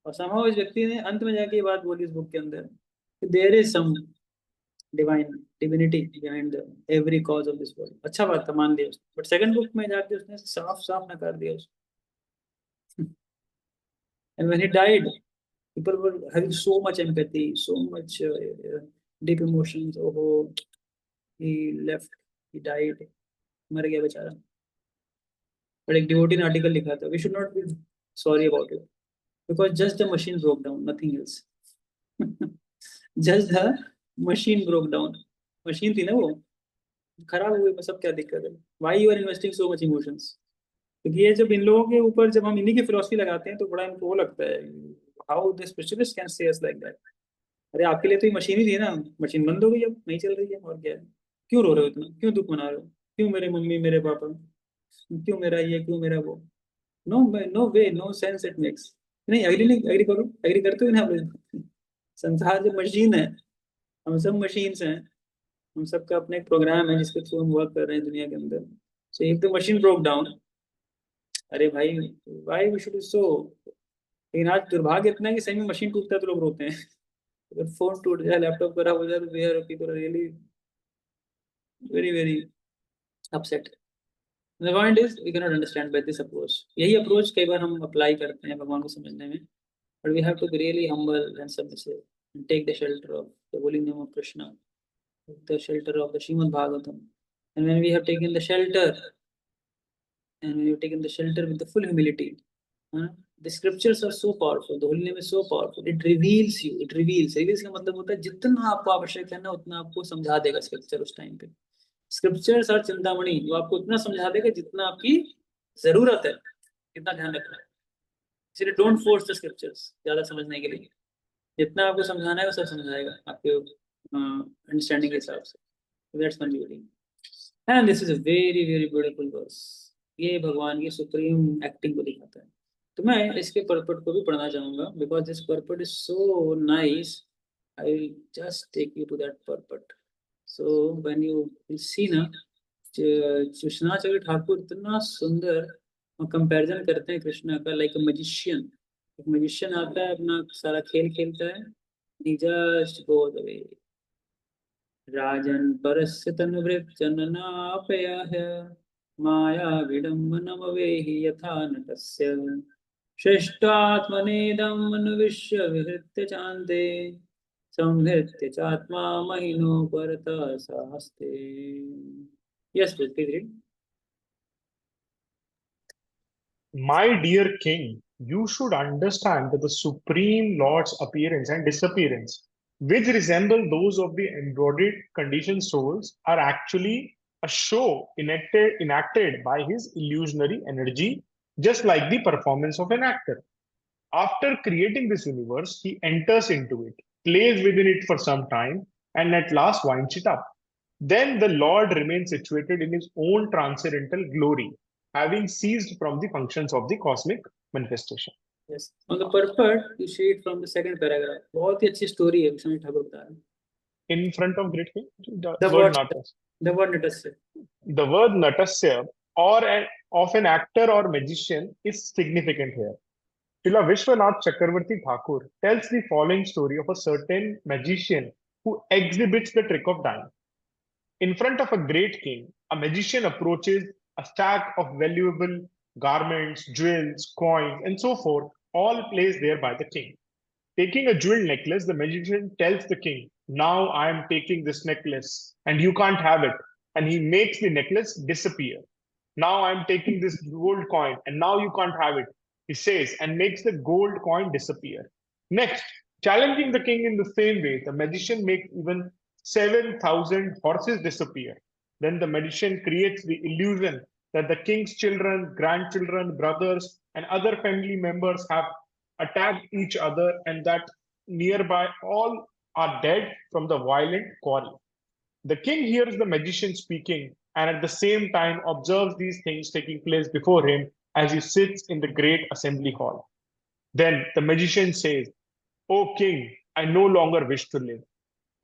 और somehow इस व्यक्ति ने अंत में जाके ये बात बोली इस बुक के अंदर कि there is some divinity behind every cause of this world. अच्छा बात था, मान लिया उसने, बट सेकंड बुक में जाके उसने साफ साफ नकार दिया उसको। And when he died, people were having so much empathy, so much deep emotions. Oh, he left, he died, मर गया बेचारा। पर एक डिवोटी ने आर्टिकल लिखा था, we should not be sorry about it because just the machine broke down, nothing else. Just the machine broke down. Machine थी ना वो, खराब हुई, मतलब क्या दिक्कत है? Why you are investing so much emotions? क्योंकि ये जब इन लोगों के ऊपर जब हम इन्हीं की फिलोसफी लगाते हैं तो बड़ा इनको वो लगता है, how the specialist can say us like that. अरे आपके लिए तो ये मशीन ही थी ना, मशीन बंद हो गई, अब नहीं चल रही है, और क्या है? क्यों रो रहे हो इतना, क्यों दुख मना रहे हो, क्यों मेरे मम्मी मेरे पापा, क्यों मेरा ये, क्यों मेरा वो? No no way, no sense it makes. नहीं एग्री करो, एग्री करते हो ना आप लोग? संसार जो मशीन है, हम सब मशीन्स हैं, हम सबका अपना एक प्रोग्राम है जिसके थ्रू हम वर्क कर रहे हैं दुनिया के अंदर। So if the machine broke down, अरे भाई वाई वी शुड सो। लेकिन आज दुर्भाग्य इतना है कि सही में मशीन टूटता है तो लोग रोते हैं, अगर फोन टूट जाए, लैपटॉप खराब हो जाए, तो where people are really very very upset. The point is we cannot understand by this approach. यही अप्रोच कई बार हम अप्लाई करते हैं भगवान को समझने में, but we have to be really humble and submissive and take the shelter of the holy name of Krishna, the shelter of the Srimad Bhagavatam. And when we have taken the shelter, and when you have taken the shelter with the full humility, the scriptures are so powerful, the holy name is so powerful, it reveals you, it reveals का मतलब होता है जितना आपको आवश्यक है ना उतना आपको समझा देगा स्क्रिप्चर उस टाइम पे। स्क्रिप्चर्स और चिंतामणि वो आपको उतना समझा देगा जितना आपकी जरूरत है, कितना ध्यान रखना है। इसलिए डोंट फोर्स द स्क्रिप्चर्स ज्यादा समझने के लिए। जितना आपको समझाना है वो सब समझाएगा आपके अंडरस्टैंडिंग के हिसाब से। That's one beauty and this is a very very beautiful verse. ये भगवान की सुप्रीम एक्टिंग को दिखाता है। तो मैं इसके पर्पट को भी पढ़ना चाहूंगा because this purport is so nice. I will just take you to that purport. So when you will see ना, कृष्णाचार्य ठाकुर इतना सुंदर कंपैरिजन करते हैं कृष्णा का, लाइक अ मैजिशियन। एक मैजिशियन आता है, अपना सारा खेल खेलता है, he just goes away। राजन परस्य तनुभृत जननापयाः माया विडम्बनमवेहि यथा नटस्य शिष्टात्मनेदम् अनुविश्य विहृत्य चान्ते संहृत्य चात्मा महिनो परतः साहस्ते। Yes, please read. My dear king, you should understand that the Supreme Lord's appearance and disappearance, which resemble those of the embodied conditioned souls, are actually a show enacted by his illusionary energy, just like the performance of an actor. After creating this universe, he enters into it, plays within it for some time, and at last winds it up. Then the Lord remains situated in his own transcendental glory, having ceased from the functions of the cosmic manifestation. Yes. On the purport, you see it from the second paragraph. बहुत ही अच्छी story है विष्णु ठाकुर बता रहे हैं। In front of Great King, The word word, natasya. the word natasya. The word natasya of an actor or magician is significant here. Srila Vishwanath Chakravarti Thakur tells the following story of a certain magician who exhibits the trick of dying. In front of a great king, a magician approaches a stack of valuable garments, jewels, coins, and so forth, all placed there by the king. Taking a jeweled necklace, the magician tells the king, "Now I am taking this necklace, and you can't have it." And he makes the necklace disappear. "Now I am taking this gold coin, and now you can't have it," he says, and makes the gold coin disappear. Next, challenging the king in the same way, the magician makes even 7,000 horses disappear. Then the magician creates the illusion that the king's children, grandchildren, brothers, and other family members have attacked each other and that nearby all are dead from the violent quarrel. The king hears the magician speaking and at the same time observes these things taking place before him as he sits in the great assembly hall. Then the magician says, "O king, I no longer wish to live.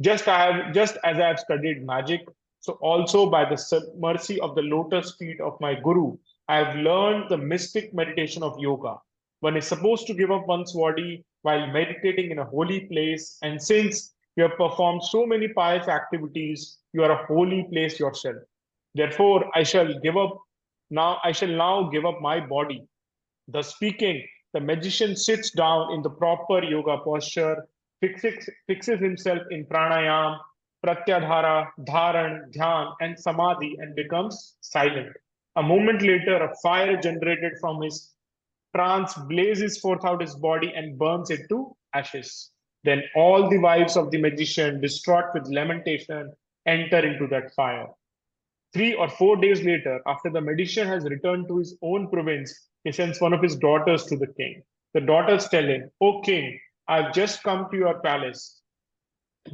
Just as I have studied magic, so also by the mercy of the lotus feet of my guru, I have learned the mystic meditation of yoga. One is supposed to give up one's body while meditating in a holy place, and since you have performed so many pious activities, you are a holy place yourself. Therefore, I shall now give up my body." Thus speaking, the magician sits down in the proper yoga posture, fixes himself in pranayam, pratyadhara, dharan, dhyan, and samadhi, and becomes silent. A moment later, a fire generated from his trance blazes forth out his body and burns it to ashes. Then all the wives of the magician, distraught with lamentation, enter into that fire. 3 or 4 days later, after the magician has returned to his own province, he sends one of his daughters to the king. The daughters tell him, "O king, I have just come to your palace,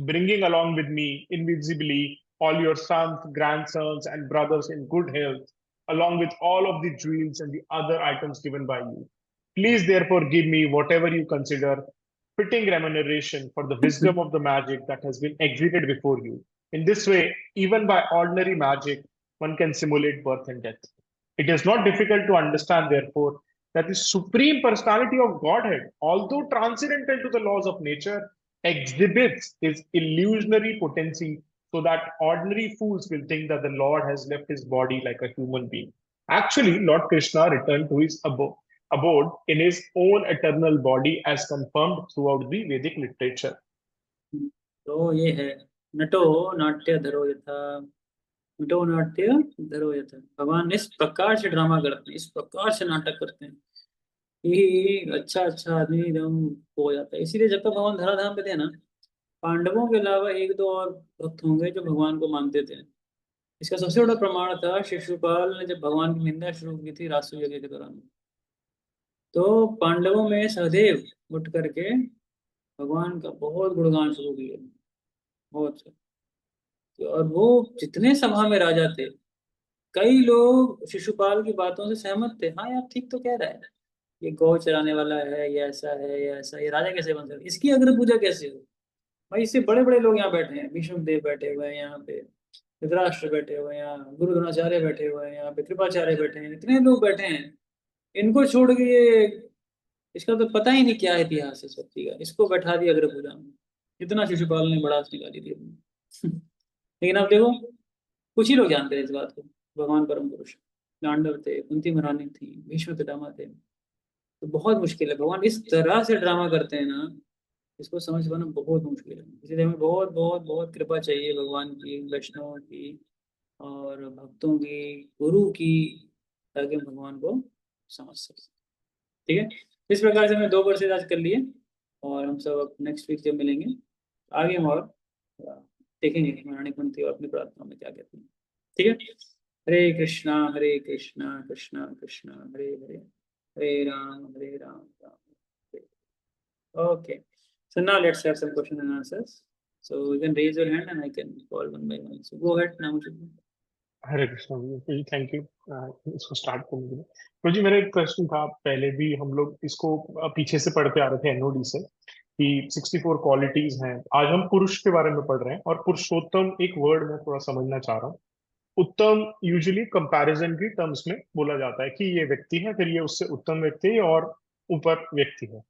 bringing along with me invisibly all your sons, grandsons, and brothers in good health, along with all of the jewels and the other items given by you. Please, therefore, give me whatever you consider fitting remuneration for the wisdom of the magic that has been exhibited before you. In this way, even by ordinary magic, one can simulate birth and death. It is not difficult to understand, therefore, that the supreme personality of Godhead, although transcendental to the laws of nature, exhibits his illusionary potency so that ordinary fools will think that the Lord has left his body like a human being. Actually, Lord Krishna returned to his abode in his own eternal body as confirmed throughout the Vedic literature." तो ये है नटो नाट्य धरो यथा, नटो नाट्य धरो यथा। भगवान इस प्रकार से ड्रामा करते हैं, इस प्रकार से नाटक करते हैं कि अच्छा अच्छा आदमी एकदम हो जाता है। इसीलिए जब तक भगवान धराधाम पे थे ना, पांडवों के अलावा एक दो और भक्त होंगे जो भगवान को मानते थे। इसका सबसे बड़ा प्रमाण था शिशुपाल ने जब भगवान की निंदा शुरू की थी रासु यज्ञ के दौरान। तो पांडवों में सहदेव उठ करके भगवान का बहुत गुणगान शुरू किया, बहुत। और वो जितने सभा में राजा थे, कई लोग शिशुपाल की बातों से सहमत थे। हाँ यार, ठीक तो कह रहा है, ये गौ चराने वाला है, ये ऐसा है, ये ऐसा, ये राजा कैसे बन सकता है, इसकी अग्र पूजा कैसे हो। भाई इससे बड़े बड़े लोग यहाँ बैठे हैं, भीष्म देव बैठे हुए हैं यहाँ पे, धृतराष्ट्र बैठे हुए हैं यहाँ, गुरु द्रोणाचार्य बैठे हुए हैं यहाँ पे, कृपाचार्य बैठे हैं, इतने लोग बैठे हैं। इनको छोड़ के ये, इसका तो पता ही नहीं क्या इतिहास है शक्ति का, इसको बैठा दिया अग्र पूजा में। इतना शिशुपाल ने बड़ा निकाली थी अपनी। लेकिन अब देखो, कुछ ही लोग जानते हैं इस बात को। भगवान परम पुरुष, गांडव थे, कुंती महारानी थी, भीष्म पितामह थे। तो बहुत मुश्किल है, भगवान इस तरह से ड्रामा करते हैं ना, इसको समझ पाना बहुत मुश्किल है। इसलिए हमें बहुत बहुत बहुत कृपा चाहिए भगवान की, वैष्णवों की, और भक्तों की, गुरु की, ताकि हम भगवान को समझ सकें। ठीक है, इस प्रकार से हमने 2 वर्सेज आज कर लिए, और हम सब अब नेक्स्ट वीक जब मिलेंगे आगे हम और देखेंगे कि महारानी कुंती और अपनी प्रार्थना में क्या कहती हैं। ठीक है, हरे कृष्णा कृष्णा कृष्णा हरे हरे, हरे राम राम हरे। Okay, so now let's have some question and answers. So you can raise your hand and I can call one by one. So go ahead, Namuchuk. Hare Krishna ji, thank you इसको स्टार्ट करने के लिए। तो जी मेरा एक क्वेश्चन था, पहले भी हम लोग इसको पीछे से पढ़ते आ रहे थे एनओडी से, कि 64 क्वालिटीज हैं। आज हम पुरुष के बारे में पढ़ रहे हैं, और पुरुषोत्तम एक वर्ड मैं थोड़ा समझना चाह रहा हूँ। उत्तम यूजुअली कंपैरिजन की टर्म्स में बोला जाता है कि ये व्यक्ति है, फिर ये उससे उत्तम व्यक्ति है और ऊपर व्यक्ति है।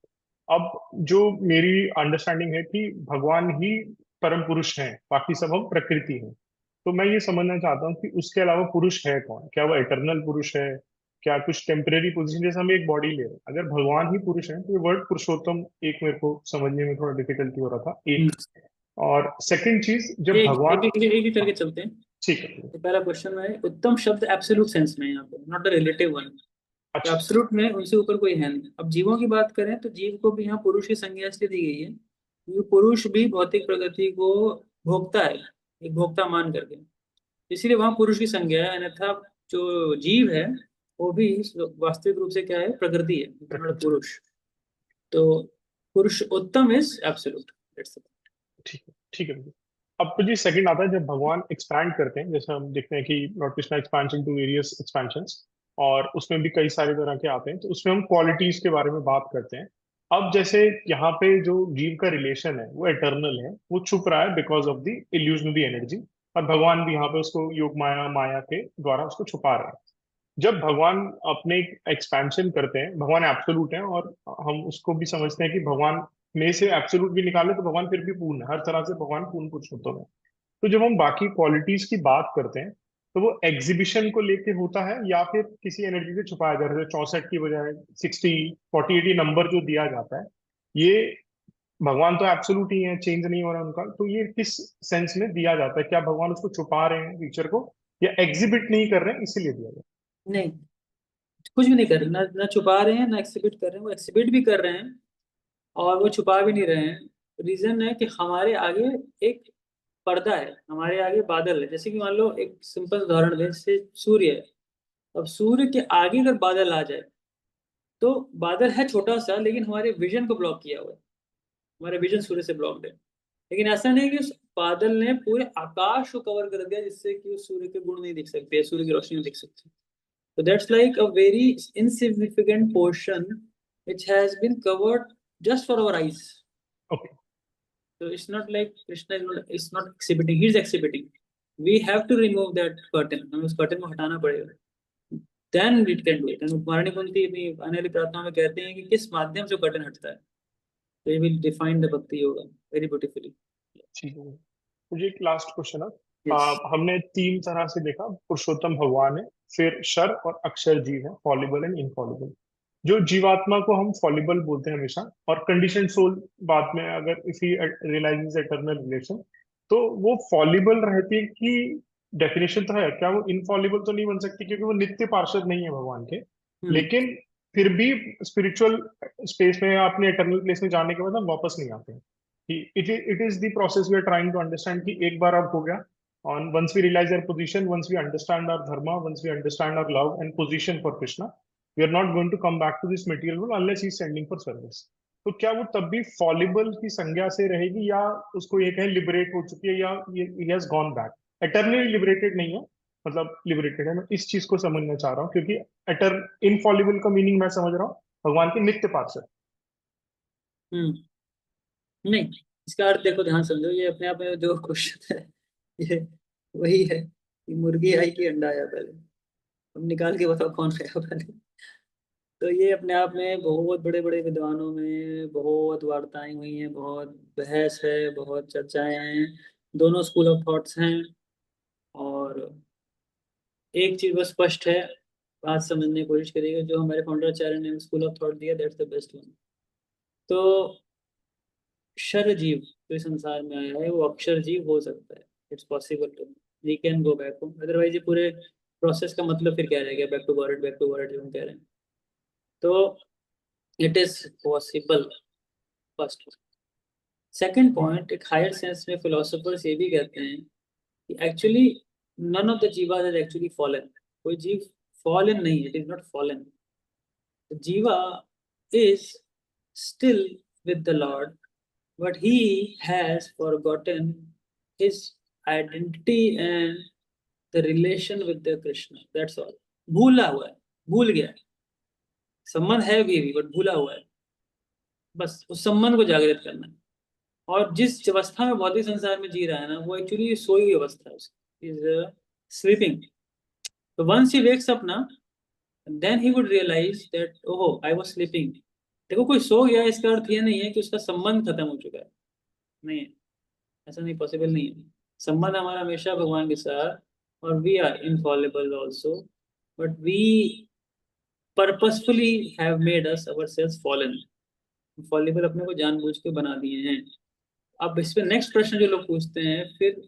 अब जो मेरी अंडरस्टैंडिंग है कि भगवान ही परम पुरुष हैं, बाकी सब हम प्रकृति हैं। तो मैं ये समझना चाहता हूँ कि उसके अलावा पुरुष है कौन? क्या वो इटर्नल पुरुष है, क्या कुछ टेम्परेरी पोजीशन, जैसे हम एक बॉडी ले रहे हैं, अगर भगवान ही पुरुष है तो ये वर्ड पुरुषोत्तम एक मेरे को समझने में थोड़ा डिफिकल्टी हो रहा था, एक। और सेकंड चीज, जब एक भगवान, एक ही करके हाँ, चलते हैं। ठीक है, तो पहला क्वेश्चन है, उत्तम शब्द एब्सोल्यूट सेंस में है यहाँ पे, नॉट द रिलेटिव वन। तो अच्छा, एब्सोल्यूट में उनसे ऊपर कोई है नहीं। अब जीवों की बात करें तो जीव को भी यहाँ पुरुष की संज्ञा इसलिए दी गई है क्योंकि पुरुष भी भौतिक प्रगति को भोगता है, एक भोक्ता मान करके, इसीलिए वहां पुरुष की संज्ञा है। अन्यथा जो जीव है वो भी वास्तविक रूप से क्या है, प्रकृति है, मतलब प्रकृति, पुरुष। तो पुरुष उत्तम इज एब्सोल्यूट। ठीक है, ठीक है भैया। अब तो जी सेकंड आता है, जब भगवान एक्सपैंड करते हैं, जैसे हम देखते हैं कि lord Krishna expansion to various expansions, और उसमें भी कई सारे तरह के आते हैं, तो उसमें हम क्वालिटीज के बारे में बात करते हैं। अब जैसे यहाँ पे जो जीव का रिलेशन है वो एटर्नल है, वो छुप रहा है because of the illusionary energy, और भगवान भी यहाँ पे उसको योग माया माया के द्वारा उसको छुपा रहे हैं। जब भगवान अपने एक्सपेंशन करते हैं, भगवान एब्सोल्यूट है, और हम उसको भी समझते हैं कि भगवान में से एब्सोल्यूट भी निकाले तो भगवान फिर भी पूर्ण है, हर तरह से भगवान पूर्ण पुरुषोत्तम है। तो जब हम बाकी क्वालिटीज की बात करते हैं, तो वो एग्जीबिशन को लेके होता है या फिर किसी एनर्जी से छुपाया जाता है? 64 की बजाय 60, 40, 80 नंबर जो दिया जाता है, ये भगवान तो एब्सोल्यूट ही है, चेंज नहीं हो रहा उनका, तो ये किस सेंस में दिया जाता है? क्या भगवान उसको छुपा रहे हैं फीचर को, या एग्जिबिट नहीं कर रहे हैं इसीलिए दिया जाता नहीं, कुछ भी नहीं कर रहे, ना ना छुपा रहे हैं ना एक्सिबिट कर रहे हैं, वो एक्सिबिट भी कर रहे हैं और वो छुपा भी नहीं रहे हैं। रीजन है कि हमारे आगे एक पर्दा है, हमारे आगे बादल है। जैसे कि मान लो एक सिंपल उदाहरण दें, जैसे सूर्य है। अब सूर्य के आगे अगर बादल आ जाए तो बादल है छोटा सा, लेकिन हमारे विजन को ब्लॉक किया हुआ है, हमारे विजन सूर्य से ब्लॉक्ड है। लेकिन ऐसा नहीं कि उस बादल ने पूरे आकाश को कवर कर दिया जिससे कि उस सूर्य के गुण नहीं दिख सकते, सूर्य की रोशनी नहीं दिख सकती। So that's like a very insignificant portion which has been covered just for our eyes. है। Okay, So it's not like Krishna is not exhibiting, he is exhibiting. We have to remove that curtain. हमें उस curtain को हटाना पड़ेगा. Then it can do it. And महारानी कुंती अपनी आने वाली प्रार्थना में कहते हैं कि किस माध्यम से कर्टन हटता है. They will define the bhakti yoga very beautifully. ठीक है। मुझे एक लास्ट क्वेश्चन है। Yes. हमने तीन तरह से देखा, पुरुषोत्तम भगवान है, फिर शर और अक्षर जीव है, फॉलिबल एंड इनफॉलिबल। जो जीवात्मा को हम फॉलिबल बोलते हैं हमेशा, और कंडीशन सोल बाद में, अगर इसी रियलाइज एटर्नल रिलेशन, तो वो फॉलिबल रहती है कि डेफिनेशन तो है, क्या वो इनफॉलिबल तो नहीं बन सकती क्योंकि वो नित्य पार्षद नहीं है भगवान के, Hmm. लेकिन फिर भी स्पिरिचुअल स्पेस में या अपने एटर्नल प्लेस में जाने के बाद हम वापस नहीं आते हैं। It is the process we are trying to understand, कि एक बार अब हो गया, on once we realize our position, once we understand our dharma, once we understand our love and position for Krishna, we are not going to come back to this material world unless he is sending for service. तो क्या वो तब भी fallible की संज्ञा से रहेगी, या उसको ये कहें लिबरेट हो चुकी है, या he has gone back? Eternally liberated नहीं है, मतलब लिबरेटेड है। मैं इस चीज को समझना चाह रहा हूँ, क्योंकि इनफॉलिबल का मीनिंग मैं समझ रहा हूँ भगवान के नित्य पार्षद। नहीं, इसका अर्थ देखो, ध्यान समझो, ये अपने आप में जो क्वेश्चन है ये वही है कि मुर्गी आई कि अंडा आया पहले, अब निकाल के बताओ कौन खाया पहले। तो ये अपने आप में बहुत बड़े बड़े विद्वानों में बहुत वार्ताएं हुई हैं, बहुत बहस है, बहुत चर्चाएं हैं, दोनों स्कूल ऑफ थॉट्स हैं। और एक चीज बस स्पष्ट है, बात समझने की कोशिश करिएगा, जो हमारे फाउंडर आचार्य ने स्कूल ऑफ थॉट दिया, दैट्स द बेस्ट वन। तो क्षर जीव जो इस संसार में आया है वो अक्षर जीव हो सकता है, it's possible to, we can go back home, otherwise ये पूरे प्रोसेस का मतलब फिर क्या रह गया, back to God, back to God जो हम कह रहे हैं। तो it is possible, first. Second point, एक हायर सेंस में फिलोसोफर्स ये भी कहते हैं कि actually none of the jiva is actually fallen, कोई जीव फॉलन नहीं है, it is not fallen. Jiva is still with the Lord, but he has forgotten his identity and the relation with the Krishna. That's all. भूला हुआ है, भूल गया है, संबंध है भी बट भूला हुआ है, बस उस संबंध को जागृत करना है। और जिस अवस्था में भौतिक संसार में जी रहा है ना, वो एक्चुअली सोई हुई अवस्था है उसकी, इज स्लीपिंग। तो वंस ही वेक्स अप ना, then he would realise that oho I was sleeping. देखो, कोई सो गया इसका अर्थ ये नहीं है कि उसका संबंध खत्म हो चुका है, नहीं है, ऐसा नहीं, पॉसिबल नहीं है। संबंध हमारा हमेशा भगवान के साथ, और we are infallible also, but we purposefully have made us ourselves fallen. Fallible अपने को जानबूझ के बना दिए हैं। अब इस पे नेक्स्ट प्रश्न जो लोग पूछते हैं, फिर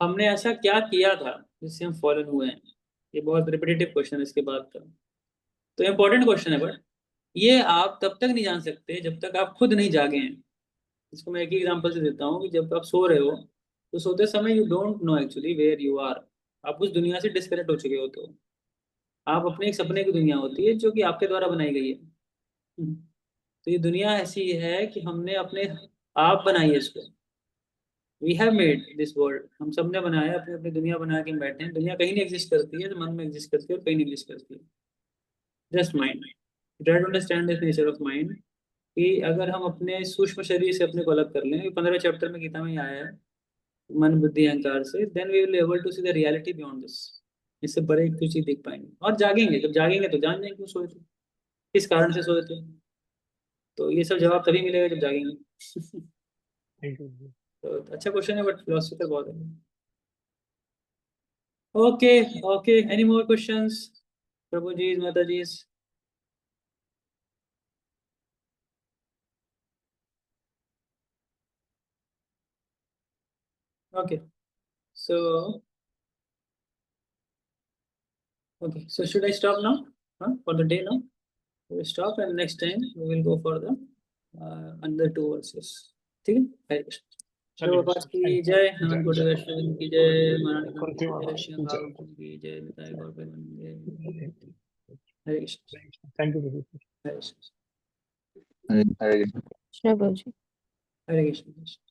हमने ऐसा क्या किया था जिससे हम फॉलन हुए हैं? ये बहुत रिपीटेटिव क्वेश्चन है इसके बाद का, तो इम्पोर्टेंट क्वेश्चन है, बट ये आप तब तक नहीं जान सकते जब तक आप खुद नहीं जागे हैं। इसको मैं एक ही एग्जांपल से देता हूँ कि जब आप सो रहे हो, तो सोते समय you don't know actually where you are, आप उस दुनिया से डिस्कनेक्ट हो चुके होते हो। आप अपने एक सपने की दुनिया होती है जो कि आपके द्वारा बनाई गई है। तो ये दुनिया ऐसी है कि हमने अपने आप बनाई है इसको, we have made this world, हम सब ने बनाया, अपनी अपनी दुनिया बना के हम बैठे हैं। दुनिया कहीं नहीं एग्जिस्ट करती है, तो मन में एग्जिस्ट करती है, और कहीं नहीं एग्जिस्ट करती है, just mind. Try to understand this nature of mind, कि अगर हम अपने सूक्ष्म शरीर से अपने को अलग कर लें, 15 चैप्टर में गीता में ही आया है, मन बुद्धि अहंकार से, then we will able to see the reality beyond this. इससे बड़े कुछ चीज देख पाएंगे, और जागेंगे, जब जागेंगे तो जान जाएंगे क्यों सोए थे, किस कारण से सोए थे। तो ये सब जवाब तभी मिलेगा जब जागेंगे। Thank you. तो अच्छा क्वेश्चन है, बट फिलोसफिकल बहुत है। Okay, okay, any more questions prabhu ji, mata ji? Okay, so okay, so should I stop now, for the day now? We will stop, and next time we will go for the another 2 verses. ठीक है, हरे कृष्ण। चलिए, प्रभुपाद की thank जय, जय अनंत कोटि जय वैष्णव की जय, महारानी कुंती की माता जय, श्री जय भागवत की जय, निताई गौर प्रेमानंद जय। Hare Krishna, thank you. हरे कृष्ण, हरे कृष्ण। हरे कृष्ण।